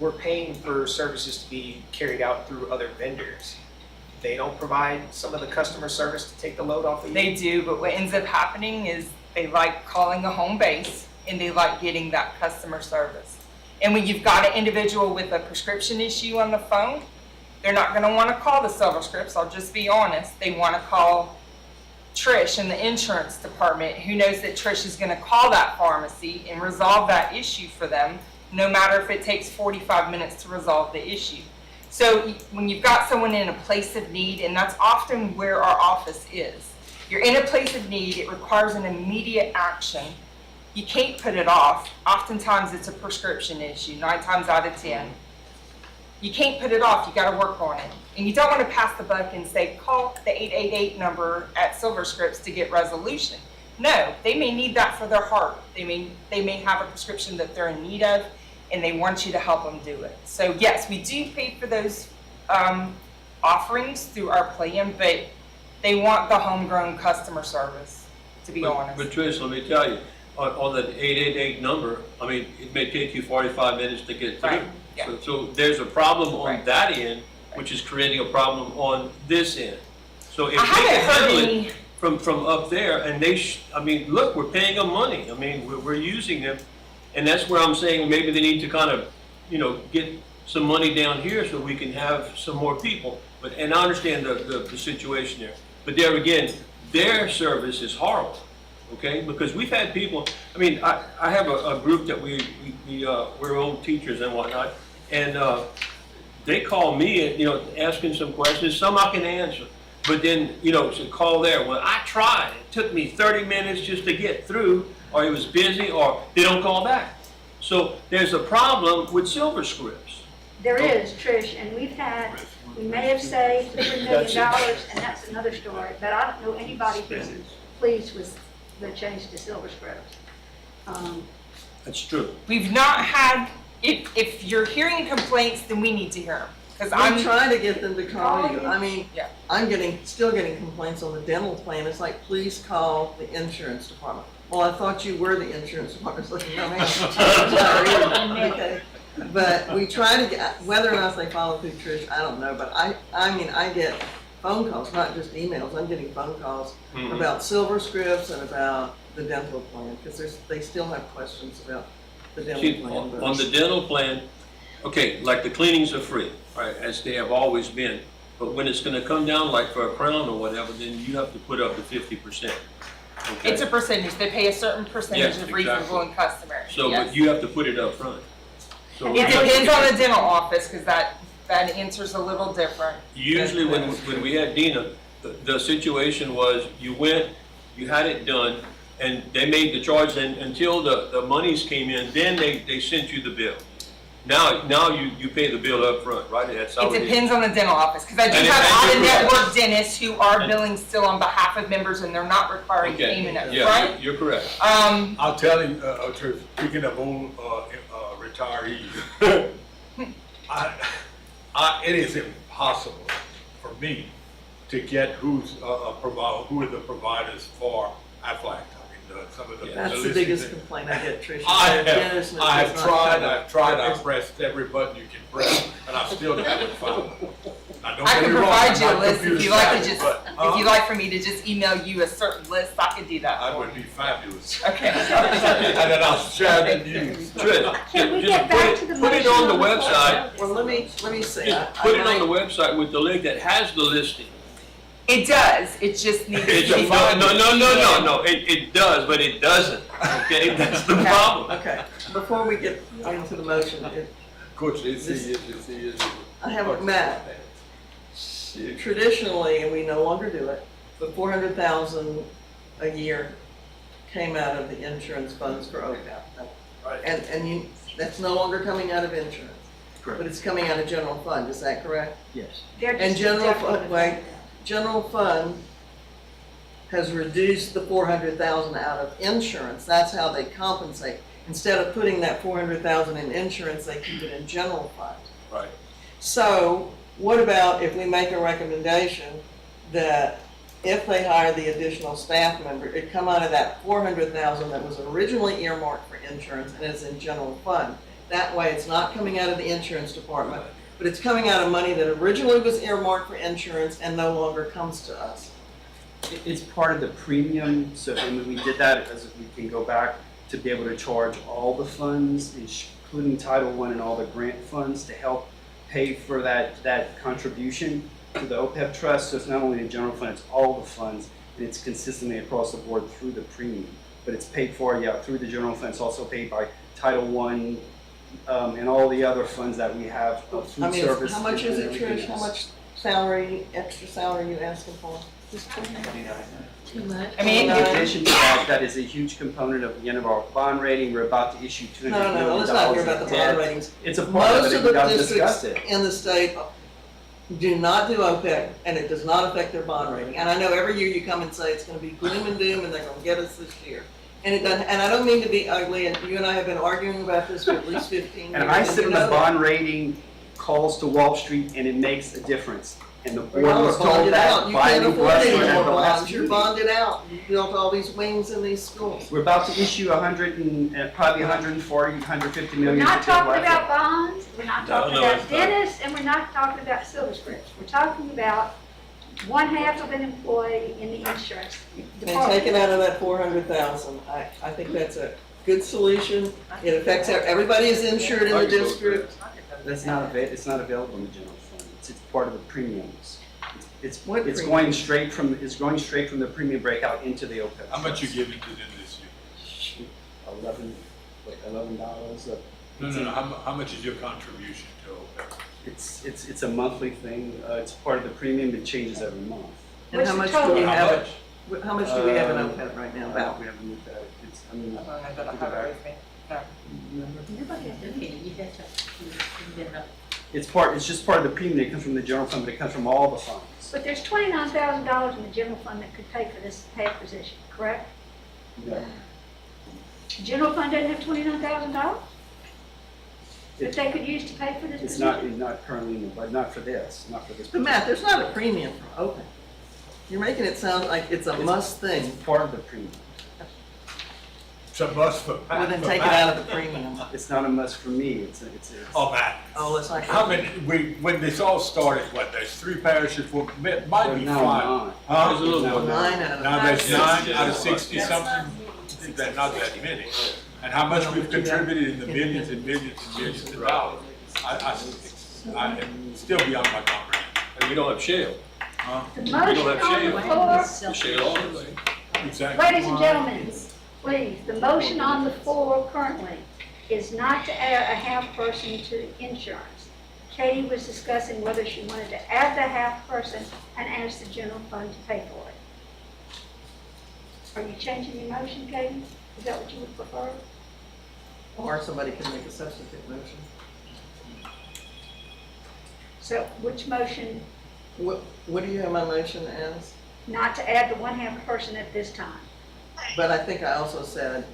we're paying for services to be carried out through other vendors. They don't provide some of the customer service to take the load off of you? They do, but what ends up happening is they like calling a home base and they like getting that customer service. And when you've got an individual with a prescription issue on the phone, They're not gonna wanna call the Silver Scripts, I'll just be honest. They wanna call Trish in the insurance department, who knows that Trish is gonna call that pharmacy and resolve that issue for them, no matter if it takes 45 minutes to resolve the issue. So when you've got someone in a place of need, and that's often where our office is, you're in a place of need, it requires an immediate action. You can't put it off. Oftentimes it's a prescription issue, 9 times out of 10. You can't put it off, you gotta work on it. And you don't wanna pass the buck and say, call the 888 number at Silver Scripts to get resolution. No, they may need that for their heart. They may have a prescription that they're in need of, and they want you to help them do it. So yes, we do pay for those offerings through our plan, but they want the homegrown customer service, to be honest. But Trish, let me tell you, on that 888 number, I mean, it may take you 45 minutes to get through. Right, yeah. So there's a problem on Right. that end, which is creating a problem on this end. So if I they haven't can heard handle any. it from up there, and I mean, look, we're paying them money. I mean, we're using them. And that's where I'm saying maybe they need to kind of, get some money down here so we can have some more people. And I understand the situation there. But there again, their service is horrible, okay? Because we've had people, I mean, I have a group that we're old teachers and whatnot, and they call me, asking some questions, some I can answer. But then, to call there, well, I tried. It took me 30 minutes just to get through, or it was busy, or they don't call back. So there's a problem with Silver Scripts. There is, Trish, and we may have saved $3 million, and that's another story, but I don't know anybody who's pleased with the change to Silver Scripts. That's true. We've not had, if you're hearing complaints, then we need to hear them. Because I'm trying to get them to call you. I mean, Yeah. I'm still getting complaints on the dental plan. It's like, please call the insurance department. Well, I thought you were the insurance department. It's like, no, ma'am. Okay. But we try to get, whether or not they follow through, Trish, I don't know. But I mean, I get phone calls, not just emails. I'm getting phone calls about Silver Scripts and about the dental plan, because they still have questions about the dental See, plan. on the dental plan, okay, like the cleanings are free, right, as they have always been. But when it's gonna come down, like for a crown or whatever, then you have to put up to 50%. Okay? it's a percentage. They pay a certain percentage Yes, of reasonable exactly. and customary. So, Yes. but you have to put it up front. So It depends on the dental office, because that answer's a little different. usually when we had Dina, the situation was you went, you had it done, and they made the charge, and until the monies came in, then they sent you the bill. Now you pay the bill up front, right? That's how It it is. depends on the dental office, because I do And have you're correct. out-of-network dentists who are billing still on behalf of members, and they're not requiring Okay, payment up yeah, front. you're correct. I'll tell you, Trish, speaking of old retirees, it is impossible for me to get who are the providers for Aflac. I mean, some of the That's the listings biggest that- complaint I get, Trish. I Dennis have, I have does not tried, cover. I've pressed every button you can press, and I still haven't found them. Now, don't I get can me wrong, provide I'm you a not list if computer you like to savvy, just, but, if you like for me to just email you a certain list, I could do that. That would be fabulous. Okay. And then I'll share that news. Trish, Can we just get back to the put it on the motion? website. Well, let me say. Just put it on the website with the link that has the listing. It does, it just needs to It's be. no, it does, but it doesn't, okay? That's the problem. Okay, before we get into the motion, Coach, I haven't met. Traditionally, and we no longer do it, the $400,000 a year came out of the insurance funds for OPEB. Right. And that's no longer coming out of insurance. Correct. But it's coming out of general fund, is that correct? Yes. They're And just general deducting fund, the wait, general fund has reduced the $400,000 out of insurance. That's how they compensate. Instead of putting that $400,000 in insurance, they keep it in general fund. Right. So what about if we make a recommendation that if they hire the additional staff member, it come out of that $400,000 that was originally earmarked for insurance and is in general fund. That way it's not coming out of the insurance department, but it's coming out of money that originally was earmarked for insurance and no longer comes to us. It's part of the premium, so and we did that as we can go back to be able to charge all the funds, including Title I and all the grant funds to help pay for that contribution to the OPEB trust. So it's not only the general fund, it's all the funds, and it's consistently across the board through the premium. But it's paid for, yeah, through the general fund. It's also paid by Title I, and all the other funds that we have, food I mean, service. how much is and it, everything Trish? How else. much salary, extra salary are you asking for? Too much. I mean, In addition to that, that is a huge component of the end of our bond rating. We're about to issue $200 No, million let's not hear about the of bond debt. ratings. It's a part Most of of it, the we got to discuss districts it. in the state do not do OPEB, and it does not affect their bond rating. And I know every year you come and say it's gonna be gloom and doom, and they're gonna get us this year. And it doesn't, and I don't mean to be ugly, and you and I have been arguing about this for at least 15 years. And I sit you in the know that. bond rating calls to Wall Street, and it makes a difference. And the board Well, was it's told bonded out. that You by can't the afford any president at more the last bonds. You're meeting. bonded out. You built all these wings in these schools. We're about to issue probably 140, 150 We're million. not to Bill talking about Lafayette. bonds, we're not talking no, about it's not. dentists, and we're not talking about silver scripts. We're talking about one half of an employee in the insurance And department. taken out of that 400,000, I think that's a good solution. It affects, everybody is insured in the district. That's not it's not available in the general fund. It's part of the premiums. It's What it's premium? going straight from the premium breakout into the OPEB. How much you trust. giving to them this year? $11. No. How much is your contribution to OPEB? It's a monthly thing. It's part of the premium. It changes every month. And What's how the much total? do we How have? much? How much do we have in OPEB right now? About? We haven't looked at it. I don't know I that I have it with me. No. Okay, you had to, you get up. It's just part of the premium. It comes from the general fund, but it comes from all the funds. But there's $29,000 in the general fund that could pay for this half position, correct? Yeah. General fund doesn't have $29,000 that It- they could use to pay for this It's position? not currently in the budget, not for this. But Matt, there's not a premium for OPEB. You're making it sound like it's a must thing. It's part of the premium. It's a must for Well, then for take it Matt. out of the premium. It's not a must for me. It's Oh, Matt. Oh, let's not. How many, when this all started, what, there's 3 parishes, well, it might be now 5. nine. Huh? There's a little more. 9 out of Now there's 9 Yeah. out of 60 something, that's not that many. And how much we've contributed in the millions and millions and millions of dollars. I still beyond my comprehension. And we don't have shale. Huh? The We motion don't have on the shale. floor, We shale all the way. Exactly. ladies and gentlemen, please, the motion on the floor currently is not to add a half person to insurance. Katie was discussing whether she wanted to add the half person and ask the general fund to pay for it. Are you changing your motion, Katie? Is that what you would prefer? Or somebody can make a substitute motion. So which motion, What do you have my motion as? not to add the one half person at this time? But I think I also said,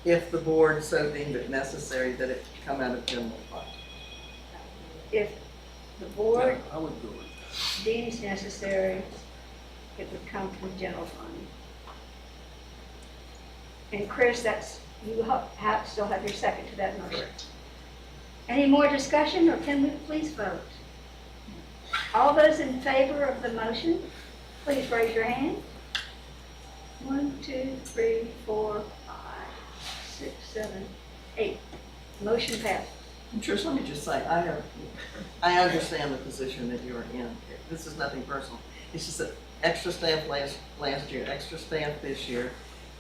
if the board so deemed it necessary, that it come out of general fund. If the board I would go with that. deems necessary, it would come from the general fund. And Chris, you still have your second to that motion. Any more discussion, or can we please vote? All those in favor of the motion, please raise your hand. 1, 2, 3, 4, 5, 6, 7, 8. Motion passed. And Trish, let me just say, I understand the position that you're in. This is nothing personal. It's just that extra staff last year, extra staff this year,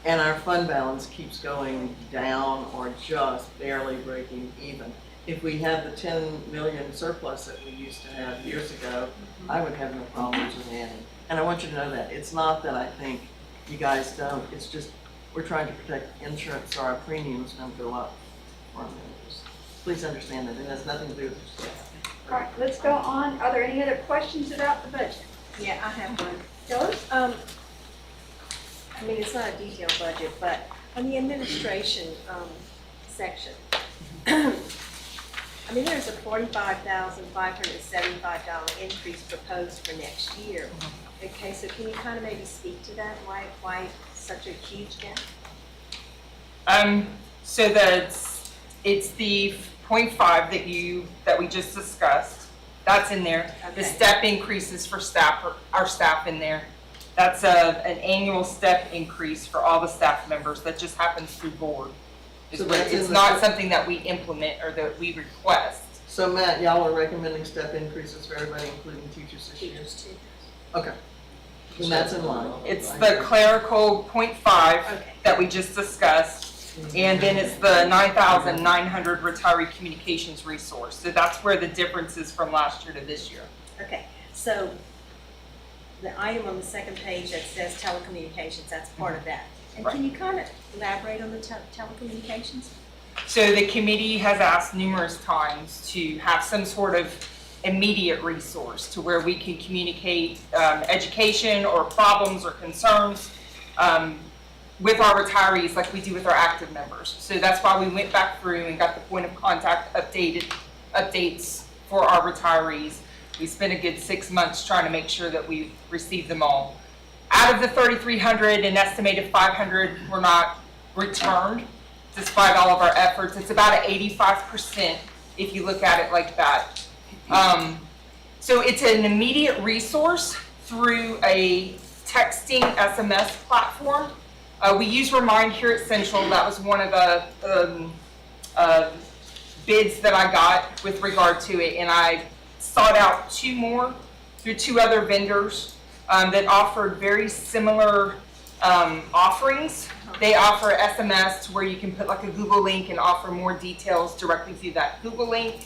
and our fund balance keeps going down or just barely breaking even. If we had the 10 million surplus that we used to have years ago, I would have no problems with adding. And I want you to know that. It's not that I think you guys don't. It's just we're trying to protect insurance so our premiums don't go up for our members. Please understand that. It has nothing to do with your staff. All right, let's go on. Are there any other questions about the budget? Yeah, I have one. Phyllis? I mean, it's not a detailed budget, but on the administration, section, I mean, there's a $45,575 increase proposed for next year. Okay, so can you kind of maybe speak to that? Why such a huge gap? So it's the 0.5 that we just discussed. That's in there. The Okay. step increases for staff, our staff in there. That's an annual step increase for all the staff members. That just happens through board. So that's in It's the- not something that we implement or that we request. So Matt, y'all are recommending step increases for everybody, including teachers this year? Teachers too. Okay. And that's in line. It's the clerical 0.5 Okay. that we just discussed, and then it's the 9,900 retiree communications resource. So that's where the difference is from last year to this year. Okay, so the item on the second page that says telecommunications, that's part of that. And can you kind of elaborate on the telecommunications? So the committee has asked numerous times to have some sort of immediate resource to where we can communicate education or problems or concerns with our retirees like we do with our active members. So that's why we went back through and got the point of contact updates for our retirees. We spent a good 6 months trying to make sure that we received them all. Out of the 3,300, an estimated 500 were not returned despite all of our efforts. It's about an 85% if you look at it like that. So it's an immediate resource through a texting SMS platform. We use Remind here at Central. That was one of the bids that I got with regard to it, and I sought out 2 more through 2 other vendors that offered very similar offerings. They offer SMS to where you can put like a Google link and offer more details directly through that Google link.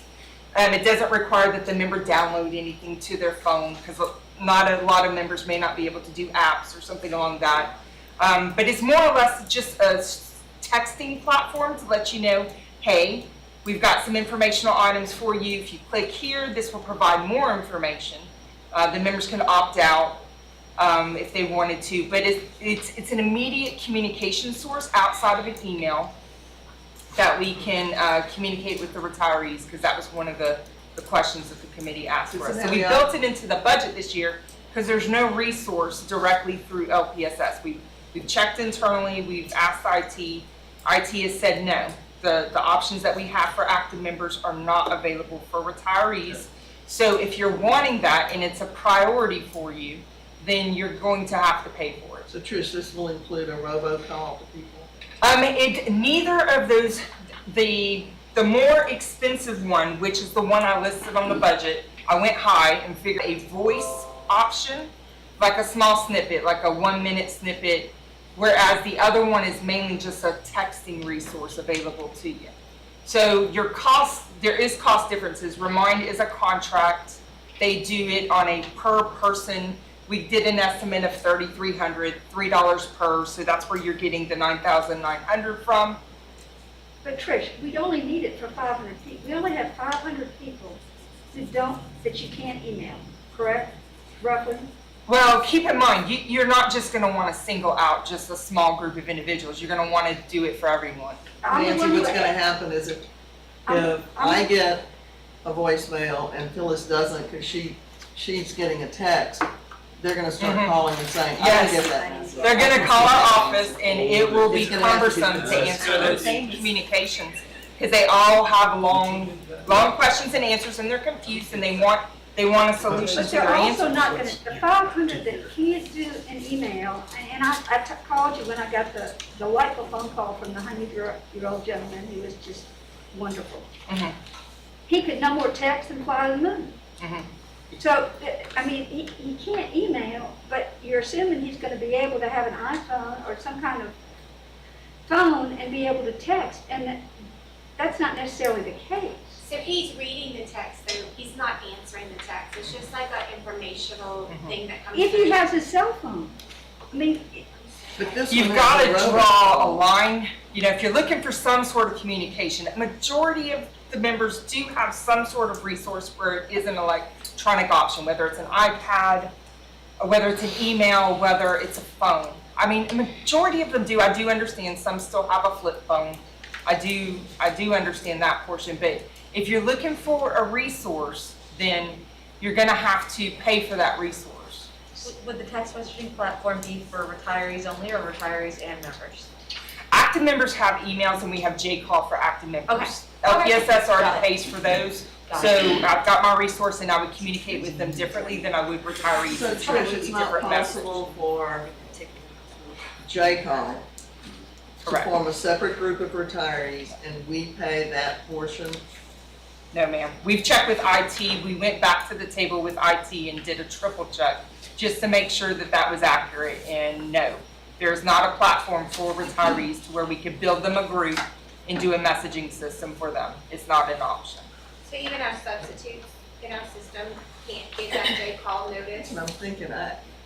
It doesn't require that the member download anything to their phone because not a lot of members may not be able to do apps or something along that. But it's more or less just a texting platform to let you know, hey, we've got some informational items for you. If you click here, this will provide more information. The members can opt out if they wanted to, but it's an immediate communication source outside of an email that we can communicate with the retirees, because that was one of the questions that the committee asked for us. So we built it into the budget this year because there's no resource directly through LPSS. We've checked internally, we've asked IT. IT has said no. The options that we have for active members are not available for retirees. So if you're wanting that and it's a priority for you, then you're going to have to pay for it. So Trish, this will include a robocall to people? Neither of those, the more expensive one, which is the one I listed on the budget, I went high and figured a voice option, like a small snippet, like a 1-minute snippet, whereas the other one is mainly just a texting resource available to you. So your cost, there is cost differences. Remind is a contract. They do it on a per person. We did an estimate of $3,300, $3 per, so that's where you're getting the 9,900 from. But Trish, we only need it for 500 people. We only have 500 people that you can't email, correct? Roughly? Well, keep in mind, you're not just going to want to single out just a small group of individuals. You're going to want to do it for everyone. Nancy, what's going to happen is if I get a voicemail and Phyllis doesn't because she's getting a text, they're going to start calling and saying, I didn't get that message. They're going to call our office and it will be It's gonna have to be cumbersome to consistent. answer those communications because they all have long questions and answers and they're confused and they want a solution But to they're their also answers. not gonna, the 500 that can't do an email, and I called you when I got the delightful phone call from the 100-year-old gentleman who was just wonderful. Mhm. He could no more text than fly to the moon. Mhm. So, I mean, he can't email, but you're assuming he's gonna be able to have an iPhone or some kind of phone and be able to text, and that's not necessarily the case. So he's reading the text, though he's not answering the text. It's just like an informational thing that comes. If he through. has a cell phone, I mean, But this You've one got to has a draw a robocall. line. You know, if you're looking for some sort of communication, a majority of the members do have some sort of resource where it isn't an electronic option, whether it's an iPad, or whether it's an email, whether it's a phone. I mean, a majority of them do. I do understand some still have a flip phone. I do understand that portion, but if you're looking for a resource, then you're going to have to pay for that resource. Would the text messaging platform be for retirees only or retirees and members? Active members have emails and we have J-Call for active members. Okay. LPSS Got already it. pays for those. Got So it. I've got my resource and I would communicate with them differently than I would retirees. So It's Trish, completely it's not different message. possible for J-Call to Correct. form a separate group of retirees and we pay that portion No, ma'am. We've checked with IT. We went back to the table with IT and did a triple check just to make sure that that was accurate. And no, there's not a platform for retirees to where we could build them a group and do a messaging system for them. It's not an option. So even our substitutes in our system can't get that J-call notice. And I'm thinking,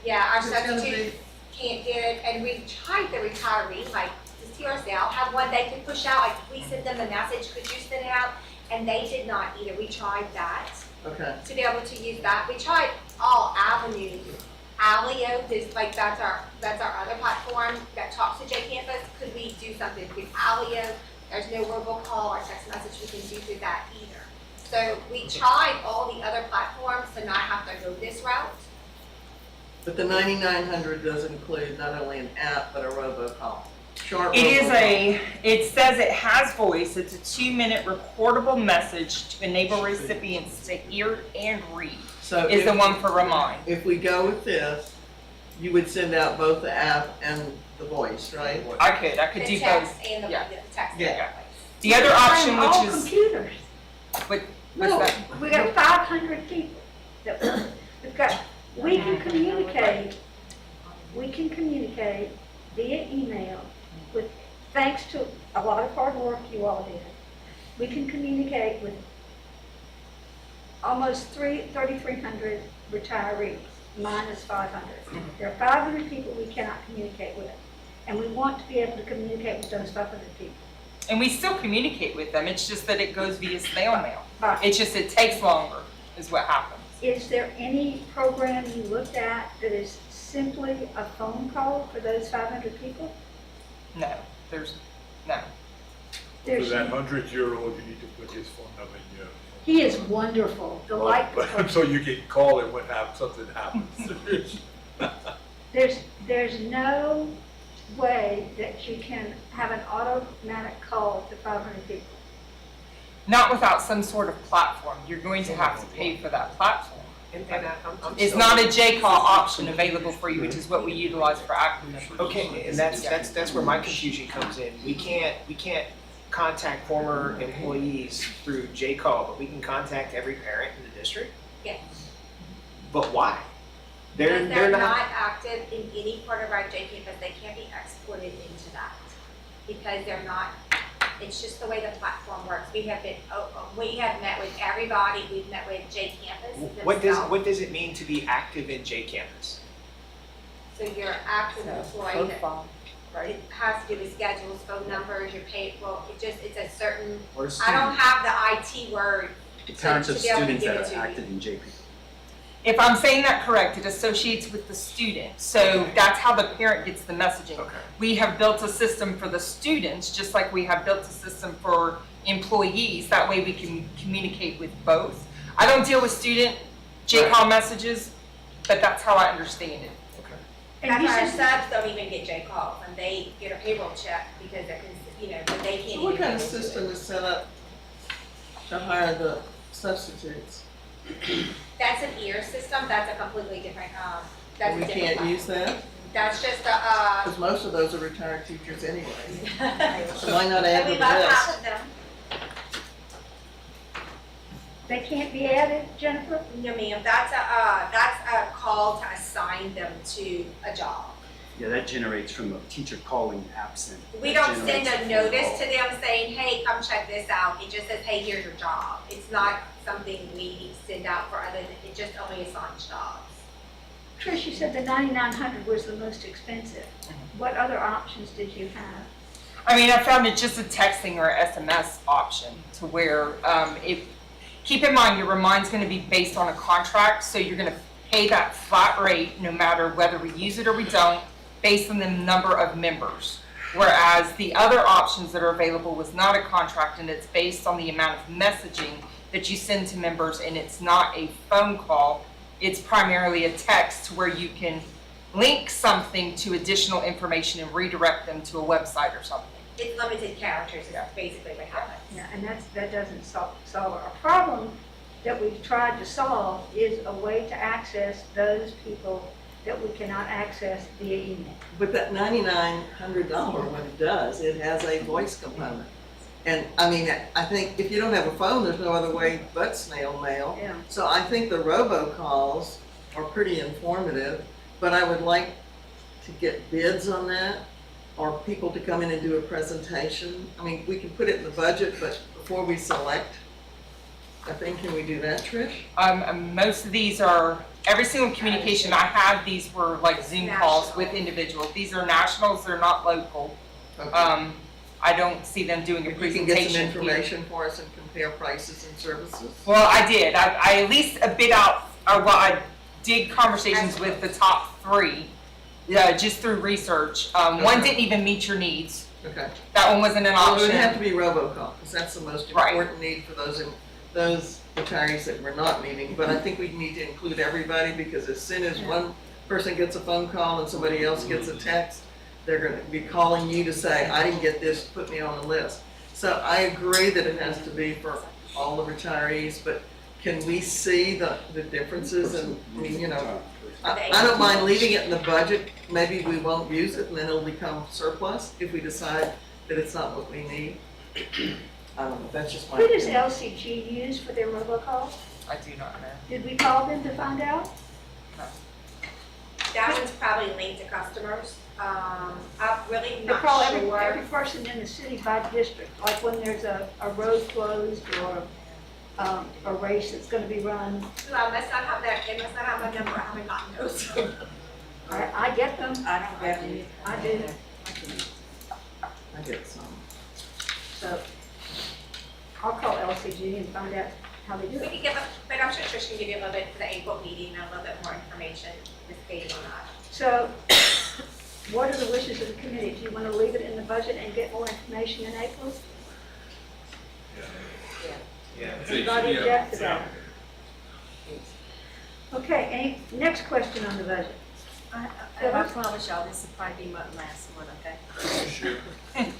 Yeah, our It's gonna substitutes can't get it, and we've tried the retiree, like, just hear us out, have one they could push out, like, we sent them a message, could you send it out? And they did not either. We tried that, okay, to be able to use that. We tried all avenues. Alio is like, that's our other platform that talks to JCampus. Could we do something through Alio? There's no verbal call or text message we can do through that either. So we tried all the other platforms to not have to go this route. but the 9,900 does include not only an app, but a robocall. Short It is robocall. it says it has voice. It's a 2-minute recordable message to enable recipients to hear and read. So Is the if- one for Remind. If we go with this, you would send out both the app and the voice, right? I could The do text both. and the Yeah. text. Yeah. The other option, All which is, computers. what's No, that? we got 500 people that we've got, we can communicate via email with, thanks to a lot of hard work you all did. We can communicate with almost 3,300 retirees, minus 500. There are 500 people we cannot communicate with, and we want to be able to communicate with those 500 people. And we still communicate with them. It's just that it goes via snail mail. Right. It's just, it takes longer is what happens. Is there any program you looked at that is simply a phone call for those 500 people? No, no. For There's, that 100-year-old, you need to put his phone number in your. he is wonderful, delightful. But- So you can call it when something happens. There's no way that you can have an automatic call to 500 people. Not without some sort of platform. You're going to have to pay for that platform. And I'm It's still- not a J-call option available for you, which is what we utilize for active members. Okay, and that's where my confusion comes in. We can't contact former employees through J-call, but we can contact every parent in the district? Yes. But why? Because they're not active in any part of our JCampus, they can't be exported into that. Because they're not, it's just the way the platform works. We have met with everybody, we've met with JCampus What themselves. does it mean to be active in JCampus? So you're active employee that Profile, right? it has to do with schedules, phone numbers, your payroll, it's a certain, Or I don't have the IT word parents to of be able to students give that it to are you. active in JP. If I'm saying that correct, it associates with the student. So that's how the parent gets the messaging. Okay. We have built a system for the students, just like we have built a system for employees. That way we can communicate with both. I don't deal with student J-call messages, but that's how I understand it. That's you why our said- subs don't even get J-calls, and they get a payroll check because they're, but they can't So what even kind of get into it. system is set up to hire the substitutes? That's an ear system, that's a completely different, that's a We different can't platform. use that? That's just Because most of those are retired teachers anyway. So why not add And we the love rest? half of them. They can't be added, Jennifer? No, ma'am, that's a call to assign them to a job. Yeah, that generates from a teacher calling absent. We That don't send generates a phone notice call. to them saying, hey, come check this out. It just says, hey, here's your job. It's not something we send out for other, it just only assigns jobs. Trish, you said the 9,900 was the most expensive. What other options did you have? I mean, I found it just a texting or SMS option to where keep in mind, your Remind's going to be based on a contract, so you're going to pay that flat rate no matter whether we use it or we don't, based on the number of members. Whereas the other options that are available was not a contract, and it's based on the amount of messaging that you send to members, and it's not a phone call. It's primarily a text where you can link something to additional information and redirect them to a website or something. It's limited characters is basically what happens. Yeah, and that doesn't solve it. Our problem that we've tried to solve is a way to access those people that we cannot access via email. But that $9,900, what it does, it has a voice component. And I mean, I think if you don't have a phone, there's no other way but snail mail. Yeah. So I think the robocalls are pretty informative, but I would like to get bids on that, or people to come in and do a presentation. I mean, we can put it in the budget, but before we select, I think, can we do that, Trish? Most of these are, every single communication I have, these were like Zoom calls with individuals. These are nationals, they're not local. Okay. I don't see them doing a If we can presentation get some here. information for us and compare prices and services. Well, I did. I at least a bit out, I did conversations with the top 3, just through research. One Okay. didn't even meet your needs. Okay. That one wasn't an Well, it option. would have to be robocall, because that's the most Right. important need for those retirees that we're not meeting. But I think we need to include everybody, because as soon as one person gets a phone call and somebody else gets a text, they're gonna be calling you to say, I didn't get this, put me on the list. So I agree that it has to be for all the retirees, but can we see the differences? And, I mean, you know, I don't mind leaving it in the budget. Maybe we won't use it, and then it'll become surplus if we decide that it's not what we need. I don't know, that's just my Who does opinion. LCG use for their robocalls? I do not know. Did we call them to find out? That one's probably linked to customers. I'm really They not call every sure. person in the city by district, like when there's a road closed or a race that's gonna be run. Ooh, I must not have that, they must not have my number, I haven't gotten those. I get them. I don't get any. I do. I get some. So I'll call LCG and find out how they do We it. could give a, but I'm sure Trish can give you a little bit for the April meeting, and a little bit more information, Ms. Katie on that. So what are the wishes of the committee? Do you want to leave it in the budget and get more information in April? Yeah. Anybody object to that? Okay, next question on the budget. I promise y'all, this will probably be my last one, okay? Sure.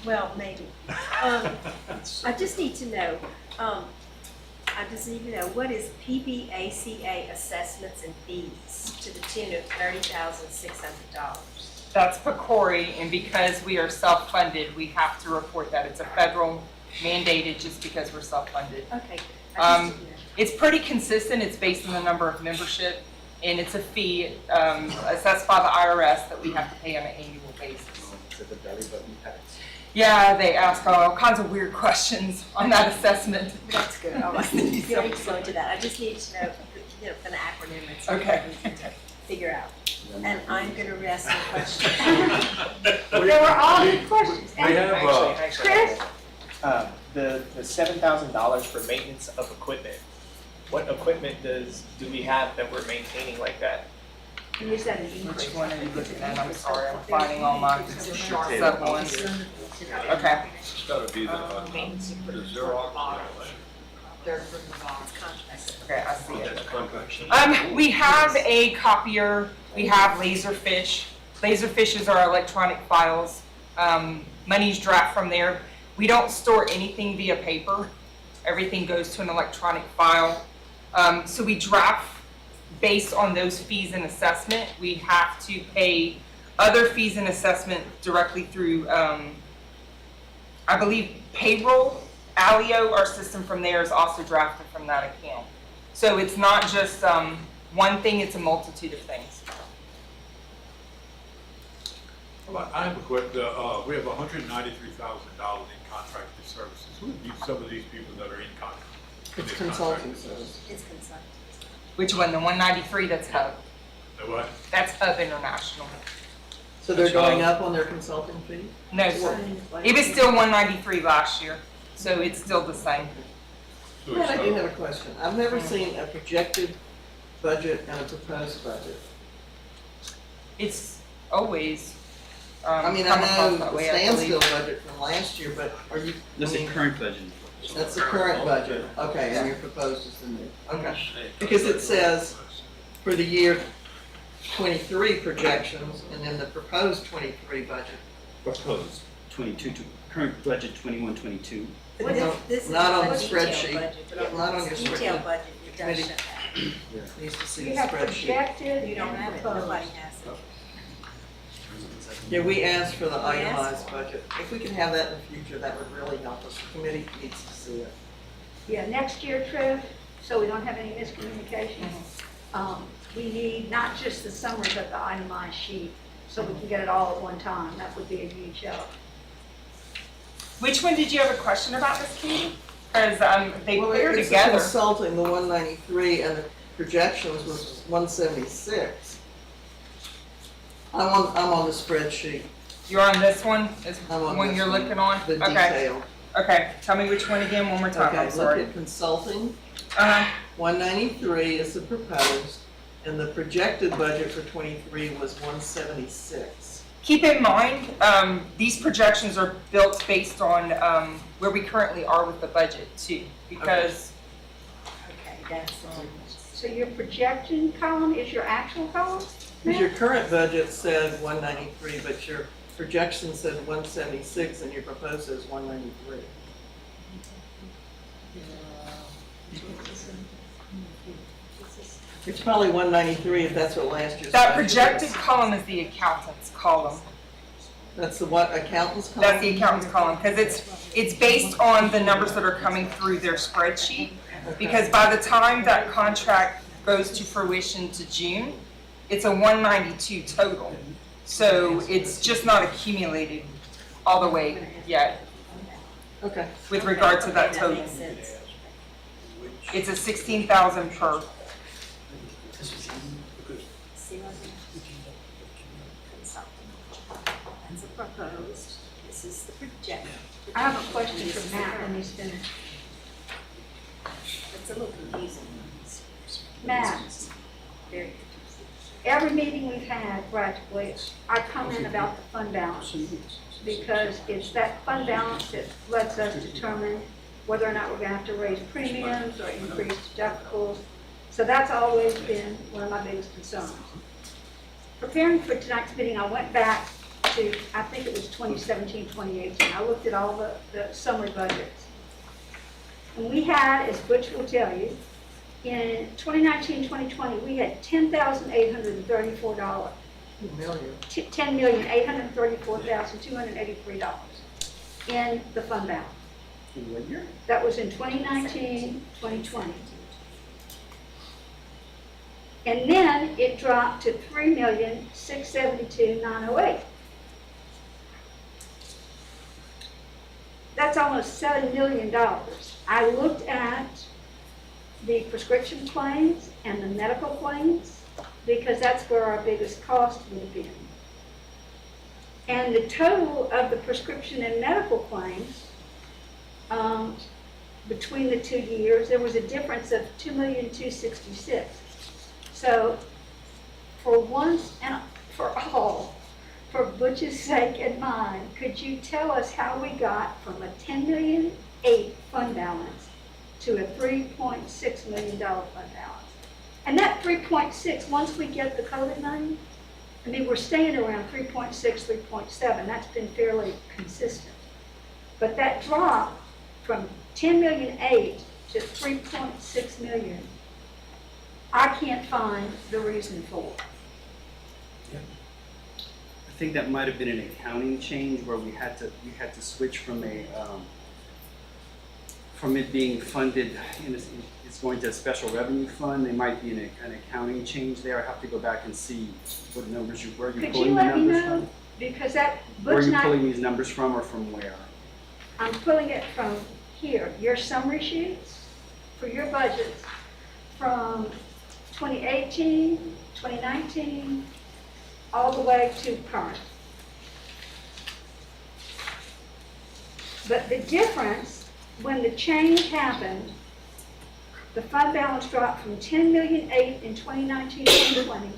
Well, maybe. I just need to know, what is PBACA assessments and fees to the tune of $30,600? That's PCORI, and because we are self-funded, we have to report that. It's a federal mandated just because we're self-funded. Okay, I just didn't know. It's pretty consistent. It's based on the number of membership, and it's a fee assessed by the IRS that we have to pay on an annual basis. Is it the belly button tax? Yeah, they ask all kinds of weird questions on that assessment. That's good, all right. You don't need to go into that, I just need to know, an acronym, it's Okay. easy to figure out. And I'm gonna rest my question. They were all good questions. We have, Chris? The $7,000 for maintenance of equipment, what equipment do we have that we're maintaining like that? And you said an increase. Which one are you looking at? I'm sorry, I'm finding all my sub ones. Okay. It's gotta be the Xerox. It's contract. Okay, I see it. That's contract. We have a copier, we have Laserfish. Laserfish is our electronic files. Money's draft from there. We don't store anything via paper. Everything goes to an electronic file. So we draft based on those fees and assessment. We have to pay other fees and assessment directly through, I believe, payroll. Alio, our system from there, is also drafted from that account. So it's not just one thing, it's a multitude of things. I have a question. We have $193,000 in contracted services. Who are some of these people that are in contract? It's consulting service. It's consulting. Which one? The 193, that's Hub. The what? That's Hub International. So they're going up on their consulting fee? No, sir. It was still 193 last year, so it's still the same. So But I it's, do have a question. I've never seen a projected budget and a proposed budget. It's always I mean, come I across know that the way, I believe. standstill budget from last year, but are you, I This is mean, current budget. that's the current budget, okay, and your proposed is the new, okay. Because it says for the year 23 projections, and then the proposed 23 budget. Proposed 22, current budget 21, 22. What if this is Not on a the detailed spreadsheet. budget, but Not on on your this detailed spreadsheet. budget, it does Committee. show that. Needs to see You the have spreadsheet. projected You don't and have it, proposed. nobody has it. Yeah, we asked for the We asked itemized for it. budget. If we can have that in the future, that would really help us. The committee needs to see it. Yeah, next year, Trish, so we don't have any miscommunication, we need not just the summary, but the itemized sheet, so we can get it all at one time. That would be a huge help. Which one did you have a question about, Ms. Katie? Because they Well, pair it's the together. consulting, the 193, and the projections was 176. I'm on the spreadsheet. You're on this one, is I'm on one this you're one, looking on? The Okay, detail. okay, tell me which one again, one more time, Okay, I'm look sorry. at consulting. Uh-huh. 193 is the proposed, and the projected budget for 23 was 176. Keep in mind, these projections are built based on where we currently are with the budget too, because Okay, that's the difference. So your projection column is your actual column? Because your current budget said 193, but your projection said 176, and your proposed says 193. It's probably 193 if that's what last year's. that budget projected was. column is the accountant's column. That's the what, accountant's column? That's the accountant's column, because it's based on the numbers that are coming through their spreadsheet. Because by the time that contract goes to fruition to June, it's a 192 total. So it's just not accumulated all the way yet Okay. with regard to that Okay, total. makes sense. It's a 16,000 per. See what I'm consulting. That's a proposed, this is the projected. I have a question for Matt when he's finished. It's a little confusing. Matt, Very every meeting we've had practically, I comment about the fund balance because it's that fund balance that lets us determine whether or not we're gonna have to raise premiums or increase deductibles. So that's always been one of my biggest concerns. Preparing for tonight's meeting, I went back to, I think it was 2017, 2018. I looked at all the summary budgets. And we had, as Butch will tell you, in 2019, 2020, we had $10,834. Million. $10,834,283 in the fund balance. In what year? That was in 2019, 2020. And then it dropped to $3,672,908. That's almost $7 million. I looked at the prescription claims and the medical claims because that's where our biggest cost would have been. And the total of the prescription and medical claims between the 2 years, there was a difference of $2,266,000. So for once and for all, for Butch's sake and mine, could you tell us how we got from a $10,000,008 fund balance to a $3.6 million fund balance? And that 3.6, once we get the COVID money, I mean, we're staying around 3.6, 3.7. That's been fairly consistent. But that drop from $10,000,008 to $3.6 million, I can't find the reason for. I think that might have been an accounting change where we had to switch from from it being funded, it's going to a special revenue fund. There might be an accounting change there. I have to go back and see what numbers where you're Could pulling you the let me numbers know? from. Because that, Where are Butch you and I, pulling these numbers from or from where? I'm pulling it from here, your summary sheets for your budgets from 2018, 2019, all the way to current. But the difference, when the change happened, the fund balance dropped from $10,000,008 in 2019, 2020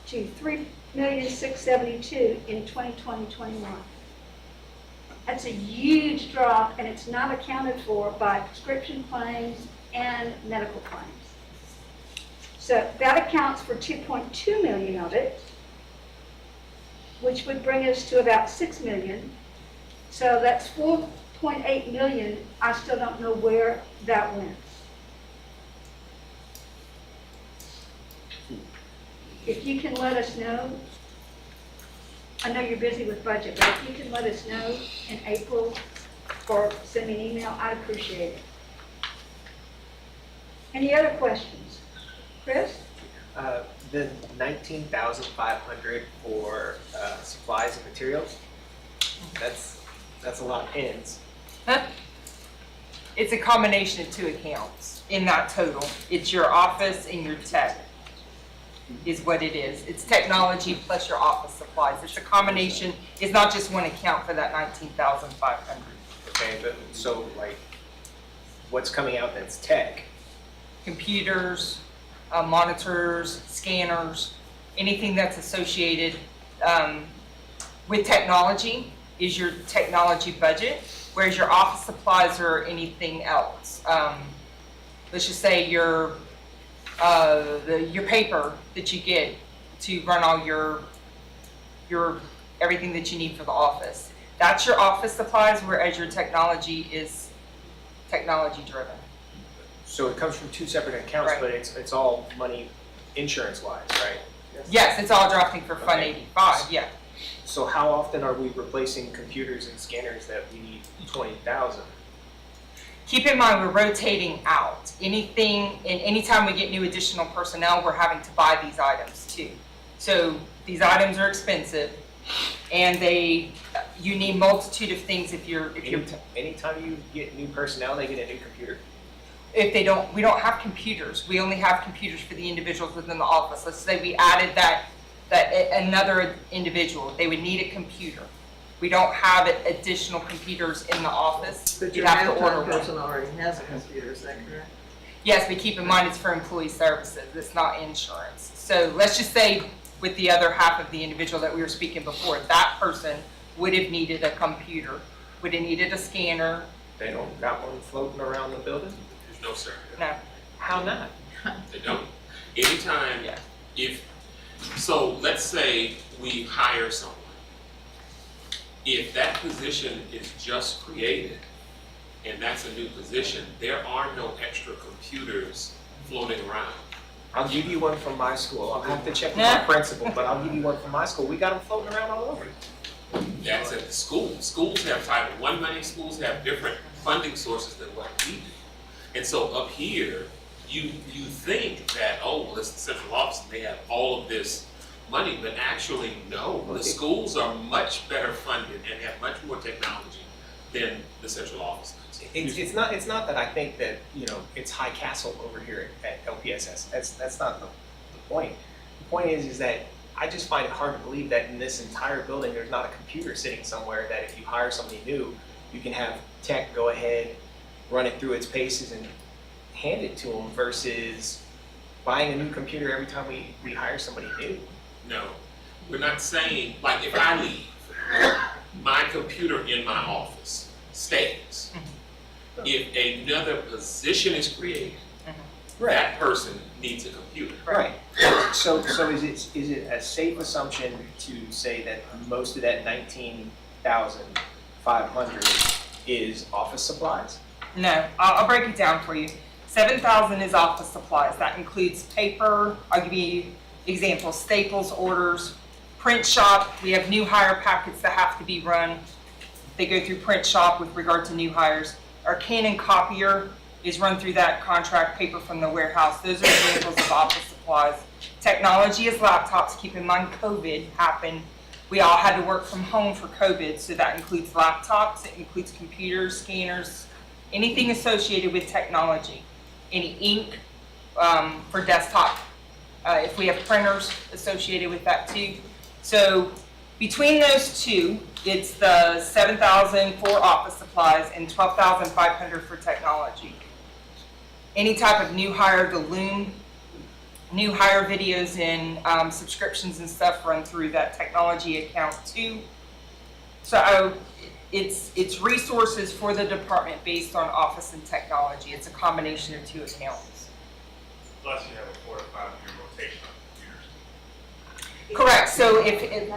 to $3,672,000 in 2020, 21. That's a huge drop, and it's not accounted for by prescription claims and medical claims. So that accounts for 2.2 million of it, which would bring us to about 6 million. So that's 4.8 million. I still don't know where that went. If you can let us know. I know you're busy with budget, but if you can let us know in April or send me an email, I'd appreciate it. Any other questions? Chris? The 19,500 for supplies and materials, that's a lot of pins. It's a combination of two accounts in that total. It's your office and your tech is what it is. It's technology plus your office supplies. It's a combination. It's not just one account for that 19,500. Okay, but so like, what's coming out that's tech? Computers, monitors, scanners, anything that's associated with technology is your technology budget, whereas your office supplies are anything else. Let's just say your paper that you get to run all your everything that you need for the office. That's your office supplies, whereas your technology is technology driven. So it comes from two separate accounts, Right. but it's all money insurance-wise, right? Yes, it's all drafting for Fund Okay. 85, yeah. So how often are we replacing computers and scanners that we need 20,000? Keep in mind, we're rotating out. Anytime we get new additional personnel, we're having to buy these items too. So these items are expensive, and you need multitude of things if you're. Anytime you get new personnel, they get a new computer. If they don't, we don't have computers. We only have computers for the individuals within the office. Let's say we added that another individual, they would need a computer. We don't have additional computers in the office. But You'd your have to order halftime one. person already has a computer, is that correct? Yes, but keep in mind it's for employee services. It's not insurance. So let's just say with the other half of the individual that we were speaking before, that person would have needed a computer, would have needed a scanner. They don't got one floating around the building? No, sir. No. How not? They don't. Anytime, Yeah. So let's say we hire someone. If that position is just created, and that's a new position, there are no extra computers floating around. I'll give you one from my school. I'll have to check with my principal, but I'll give you one from my school. We got them floating around all over. That's at the school. Schools have Title I money, schools have different funding sources than what we do. And so up here, you think that, oh, well, it's the central office and they have all of this money, but actually, no. The schools are much better funded and have much more technology than the central office does. It's not that I think that, it's high castle over here at LPSS. That's not the point. The point is that I just find it hard to believe that in this entire building, there's not a computer sitting somewhere that if you hire somebody new, you can have tech go ahead, run it through its paces and hand it to them versus buying a new computer every time we hire somebody new. No, we're not saying, like if I leave, my computer in my office stays. If another position is created, that person needs a computer. Right. So is it a safe assumption to say that most of that 19,500 is office supplies? No, I'll break it down for you. 7,000 is office supplies. That includes paper. I'll give you examples: staples, orders, print shop. We have new hire packets that have to be run. They go through print shop with regard to new hires. Our Canon copier is run through that contract, paper from the warehouse. Those are examples of office supplies. Technology is laptops. Keep in mind COVID happened. We all had to work from home for COVID, so that includes laptops, it includes computers, scanners, anything associated with technology. Any ink for desktop, if we have printers associated with that too. So between those two, it's the 7,000 for office supplies and 12,500 for technology. Any type of new hire, the Loom, new hire videos and subscriptions and stuff run through that technology account too. So it's resources for the department based on office and technology. It's a combination of two accounts. Plus you have a 4 to 5 year rotation on computers. Correct. So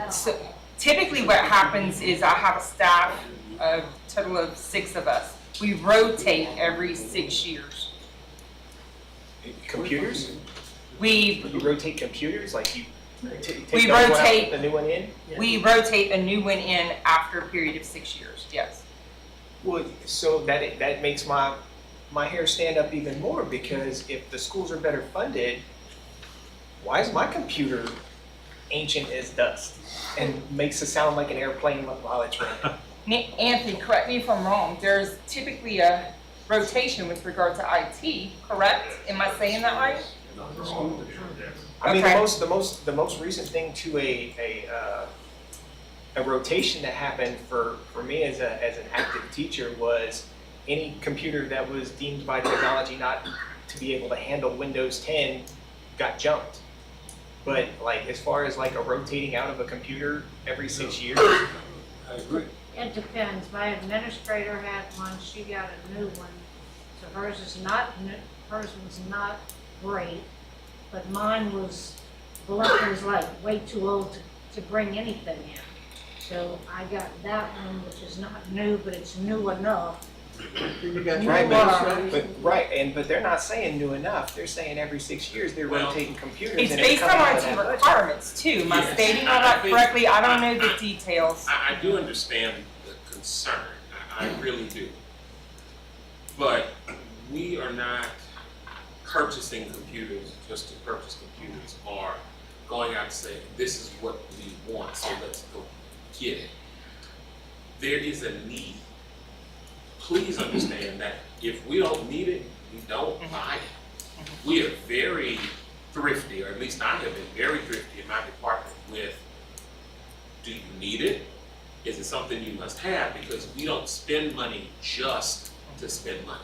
so typically what happens is I have a staff, a total of 6 of us. We rotate every 6 years. Computers? You rotate computers? Like Take We the old one out, rotate- put the new one in? We rotate a new one in after a period of 6 years, yes. Well, so that makes my hair stand up even more, because if the schools are better funded, why is my computer ancient as dust and makes it sound like an airplane while it's running? Anthony, correct me if I'm wrong, there's typically a rotation with regard to IT, correct? Am I saying that right? I mean, Okay. the most recent thing to a rotation that happened for me as an active teacher was any computer that was deemed by technology not to be able to handle Windows 10 got jumped. But like, as far as like a rotating out of a computer every 6 years, I agree. It depends. My administrator had one, she got a new one. So hers was not great, but mine was like way too old to bring anything in. So I got that one, which is not new, but it's new enough. You got right? your But they're not saying new enough. They're saying every 6 years they're Well, rotating computers. It's and based on coming out of IT that budget. requirements too. Am I Yes. stating all I that think- correctly? I don't know the details. I do understand the concern, I really do. But we are not purchasing computers just to purchase computers, or going out and saying, this is what we want, so let's go get it. There is a need. Please understand that if we don't need it, we don't buy it. We are very thrifty, or at least I have been very thrifty in my department with, do you need it? Is it something you must have? Because we don't spend money just to spend money.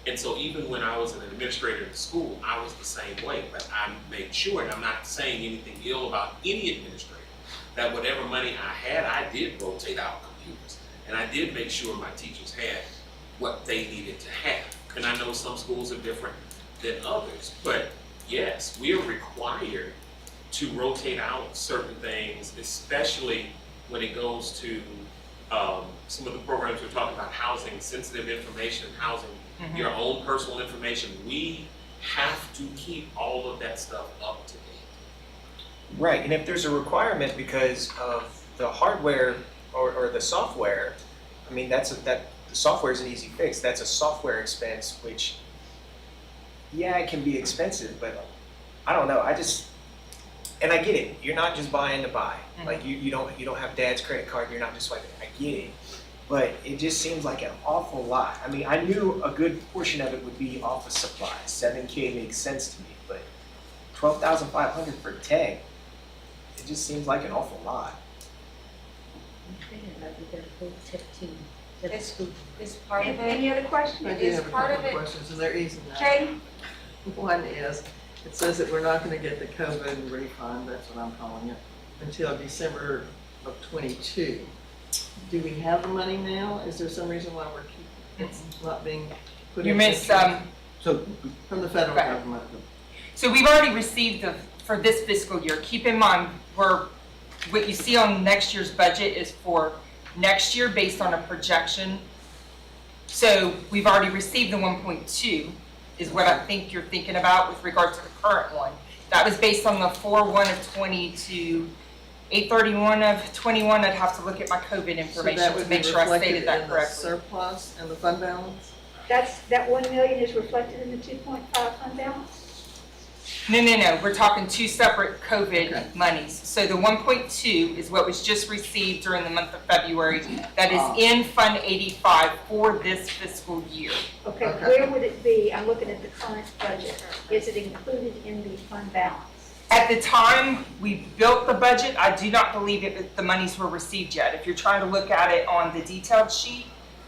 And so even when I was an administrator in school, I was the same way, but I made sure, and I'm not saying anything ill about any administrator, that whatever money I had, I did rotate out computers. And I did make sure my teachers had what they needed to have. And I know some schools are different than others, but yes, we are required to rotate out certain things, especially when it goes to some of the programs we're talking about, housing, sensitive information, housing, your own personal information. We have to keep all of that stuff up to date. Right, and if there's a requirement because of the hardware or the software, I mean, the software is an easy fix. That's a software expense, which, yeah, it can be expensive, but I don't know. And I get it. You're not just buying to buy. Like you don't have dad's credit card. You're not just swiping. I get it, but it just seems like an awful lot. I mean, I knew a good portion of it would be office supplies. $7K makes sense to me, but $12,500 for tech, it just seems like an awful lot. Is part of it, Any other questions? I do Is have a part of couple it, of questions, and they're easy now. Katie? One is, it says that we're not gonna get the COVID refund, that's what I'm calling it, until December of '22. Do we have the money now? Is there some reason why it's not being put in? You missed, So, from the federal Right. government. So we've already received for this fiscal year. Keep in mind, what you see on next year's budget is for next year based on a projection. So we've already received the 1.2 is what I think you're thinking about with regard to the current one. That was based on the 4/1 of 20 to 8/31 of 21. I'd have to look at my COVID So that information to would be make sure I reflected stated that in the correctly. surplus and the fund balance? That 1 million is reflected in the 2.5 fund balance? No, we're talking two separate COVID Okay. monies. So the 1.2 is what was just received during the month of February. That is Ah. in Fund 85 for this fiscal year. Okay, Okay. where would it be? I'm looking at the current budget. Is it included in the fund balance? At the time we built the budget, I do not believe the monies were received yet. If you're trying to look at it on the detailed sheet,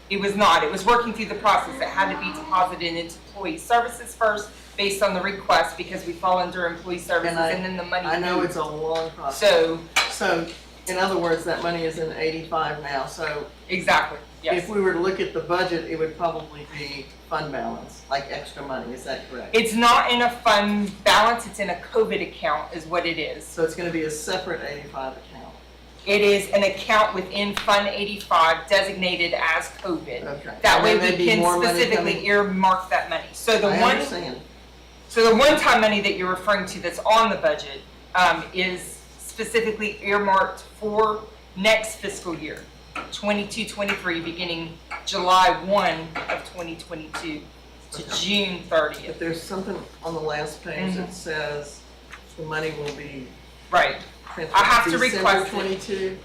it was not. It was working through the process. It had to be deposited into employee services first based on the request because we fall under employee services and then the money. I know moved. it's a long process. So, in other words, that money is in 85 now, so exactly, yes. if we were to look at the budget, it would probably be fund balance, like extra money, is that correct? It's not in a fund balance, it's in a COVID account is what it is. So it's gonna be a separate 85 account? It is an account within Fund 85 designated as COVID. Okay. That And way there may we be can more money specifically coming? earmark that money. So the I understand. one-time money that you're referring to that's on the budget is specifically earmarked for next fiscal year, 22-23, beginning July 1 of 2022 to June 30th. But there's something on the last page that says the money will be Right. transferred I have to December request it. 22. So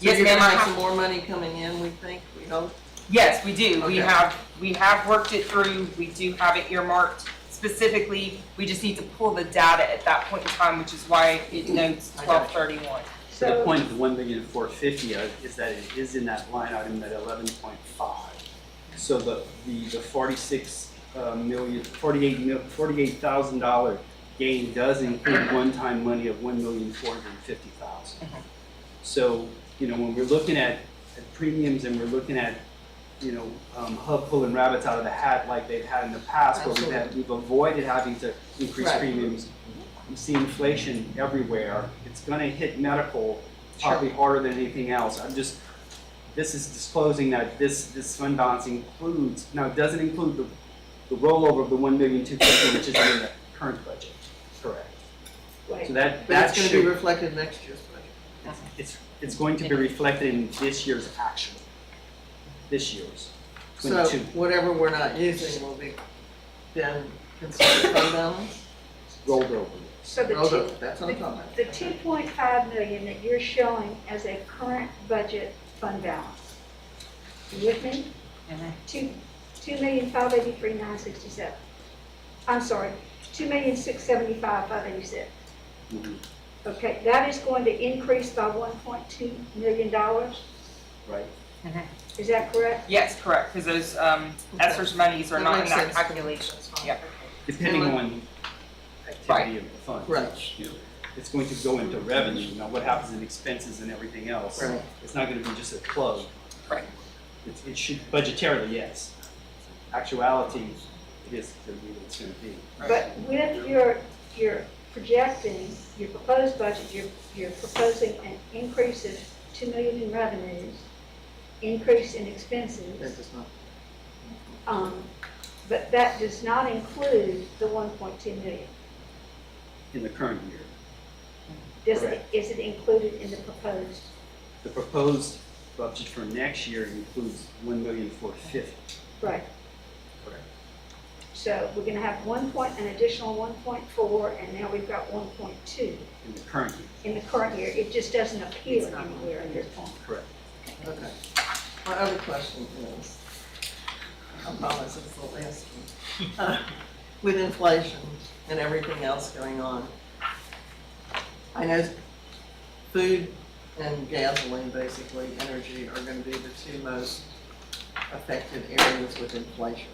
Yes, you're ma'am, gonna I have have- some more money coming in, we think, we hope? Yes, we do. Okay. We have worked it through. We do have it earmarked specifically. We just need to pull the data at that point in time, which is why it notes I got you. 12/31. So the point of the 1,450,000 is that it is in that line item at 11.5. So the 48,000 gain does include one-time money of 1,450,000. So, when we're looking at premiums and we're looking at, hub pulling rabbits out of the hat like they've had in the past, where we've avoided having to increase Right. premiums. We see inflation everywhere. It's gonna hit medical probably harder than anything else. This is disclosing that this fund balance includes, now it doesn't include the rollover of the 1,250,000, which is in the current budget, correct? So But that it's gonna be should, reflected next year's budget. it's going to be reflected in this year's actual, this year's, So 22. whatever we're not using will be then considered fund balance? Rolled over. So the Rolled two, over, that's what I'm talking about. the 2.5 million that you're showing as a current budget fund balance. You with me? Mhm. 2,583,967. I'm sorry, 2,675,586. Mhm. Okay, that is going to increase by $1.2 million. Right? Is that correct? Yes, correct, because those ESSER's monies are That not in makes that sense to me. calculation. Yeah. Depending on activity of the fund. Right. It's going to go into revenue. Now, what happens in expenses and everything else, Right. it's not gonna be just a plug. Right. It should, budgetarily, yes. Actuality, it is gonna be what it's gonna be. But with your projecting, your proposed budget, you're proposing an increase of 2 million in revenues, increase in That expenses, does not. but that does not include the 1.2 million. In the current year. Correct. Is it included in the proposed? The proposed budget for next year includes 1,450,000. Right. Correct. So we're gonna have an additional 1.4, and now we've got 1.2 In the current year. in the current year. It just doesn't appear anywhere in this point. Correct. Okay. My other question is, I promise it's the last one. With inflation and everything else going on, I know food and gasoline, basically, energy, are gonna be the two most affected areas with inflation.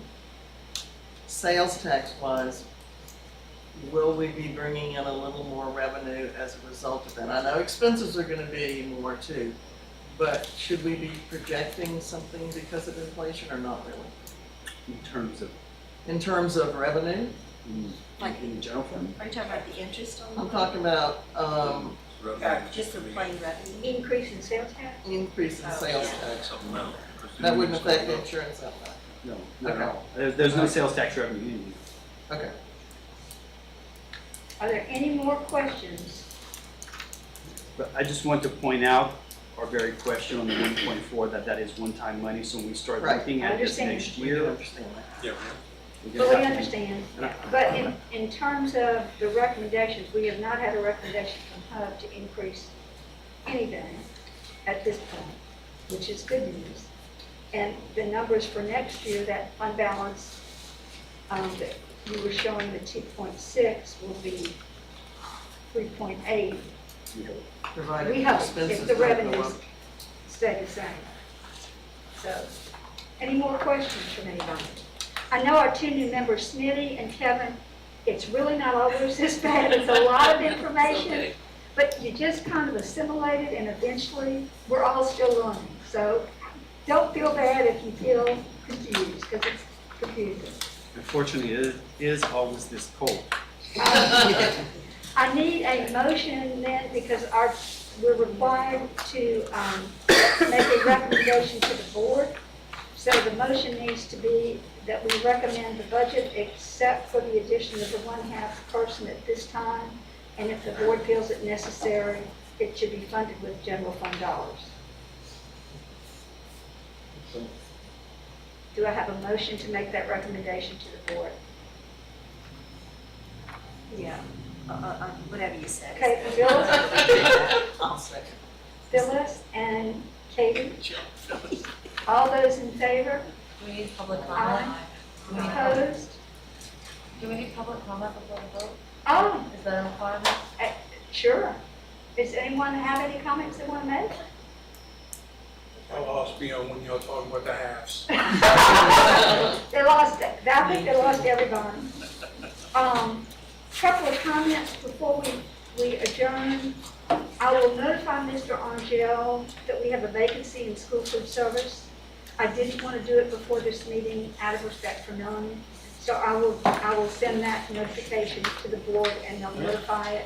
Sales tax wise, will we be bringing in a little more revenue as a result of that? I know expenses are gonna be more too, but should we be projecting something because of inflation or not really? In terms of, In terms of revenue, in the general fund? Are you talking about the interest on? I'm talking about, Just the plain revenue? Increase in sales tax? increase in sales tax. Something else. That wouldn't affect the insurance outright. No, not at Okay. all. There's no sales tax revenue in here. Okay. Are there any more questions? But I just want to point out our very question on the 1.4, that is one-time money, so when we start Right. looking I at this understand. next We do year. understand that. Yeah. we're gonna Fully have to- understand. But in terms of the recommendations, we have not had a recommendation from HUB to increase anything at this point, which is good news. And the numbers for next year, that fund balance, that you were showing, the 2.6 will be 3.8. we hope. Provided We hope, expenses if the don't go revenues up. stay the same. So, any more questions from anybody? I know our two new members, Smitty and Kevin, it's really not always this bad, it's a lot of information, but you just kind of assimilate it, and eventually, we're all still learning. So, don't feel bad if you feel confused, because it's confusing. Unfortunately, it is always this cold. I need a motion then, because we're required to make a recommendation to the board. So the motion needs to be that we recommend the budget except for the addition of the 1/2 person at this time. And if the board feels it necessary, it should be funded with general fund dollars. Do I have a motion to make that recommendation to the board? Yeah, whatever you said. Okay, Phyllis, I'll second. Phyllis and Katie? All those in favor? Do we need public comment? Do we need public- Opposed? Do we need public comment before the vote? Oh, Is that a requirement? sure. Does anyone have any comments they want to make? I lost me on when y'all talking about the halves. They lost, I think they lost everybody. Couple of comments before we adjourn. I will notify Mr. Angel that we have a vacancy in school food service. I didn't want to do it before this meeting out of respect for Melanie. So I will send that notification to the board and they'll notify it.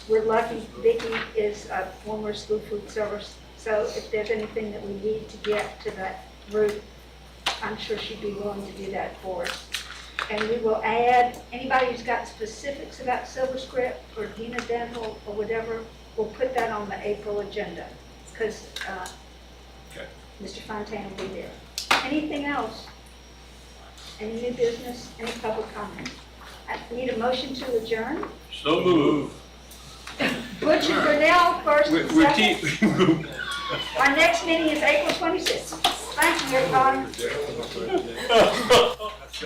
We're lucky Vicki is a former school food service, so if there's anything that we need to get to that group, I'm sure she'd be willing to do that for us. And we will add, anybody who's got specifics about SilverScript or Dina Dental or whatever, we'll put that on the April agenda, because Mr. Fontaine will be there. Anything else? Any new business, any public comment? I need a motion to adjourn. So move. Butch and Brunel first and We're second. Our next meeting is April 26th. Thank you, everybody. That's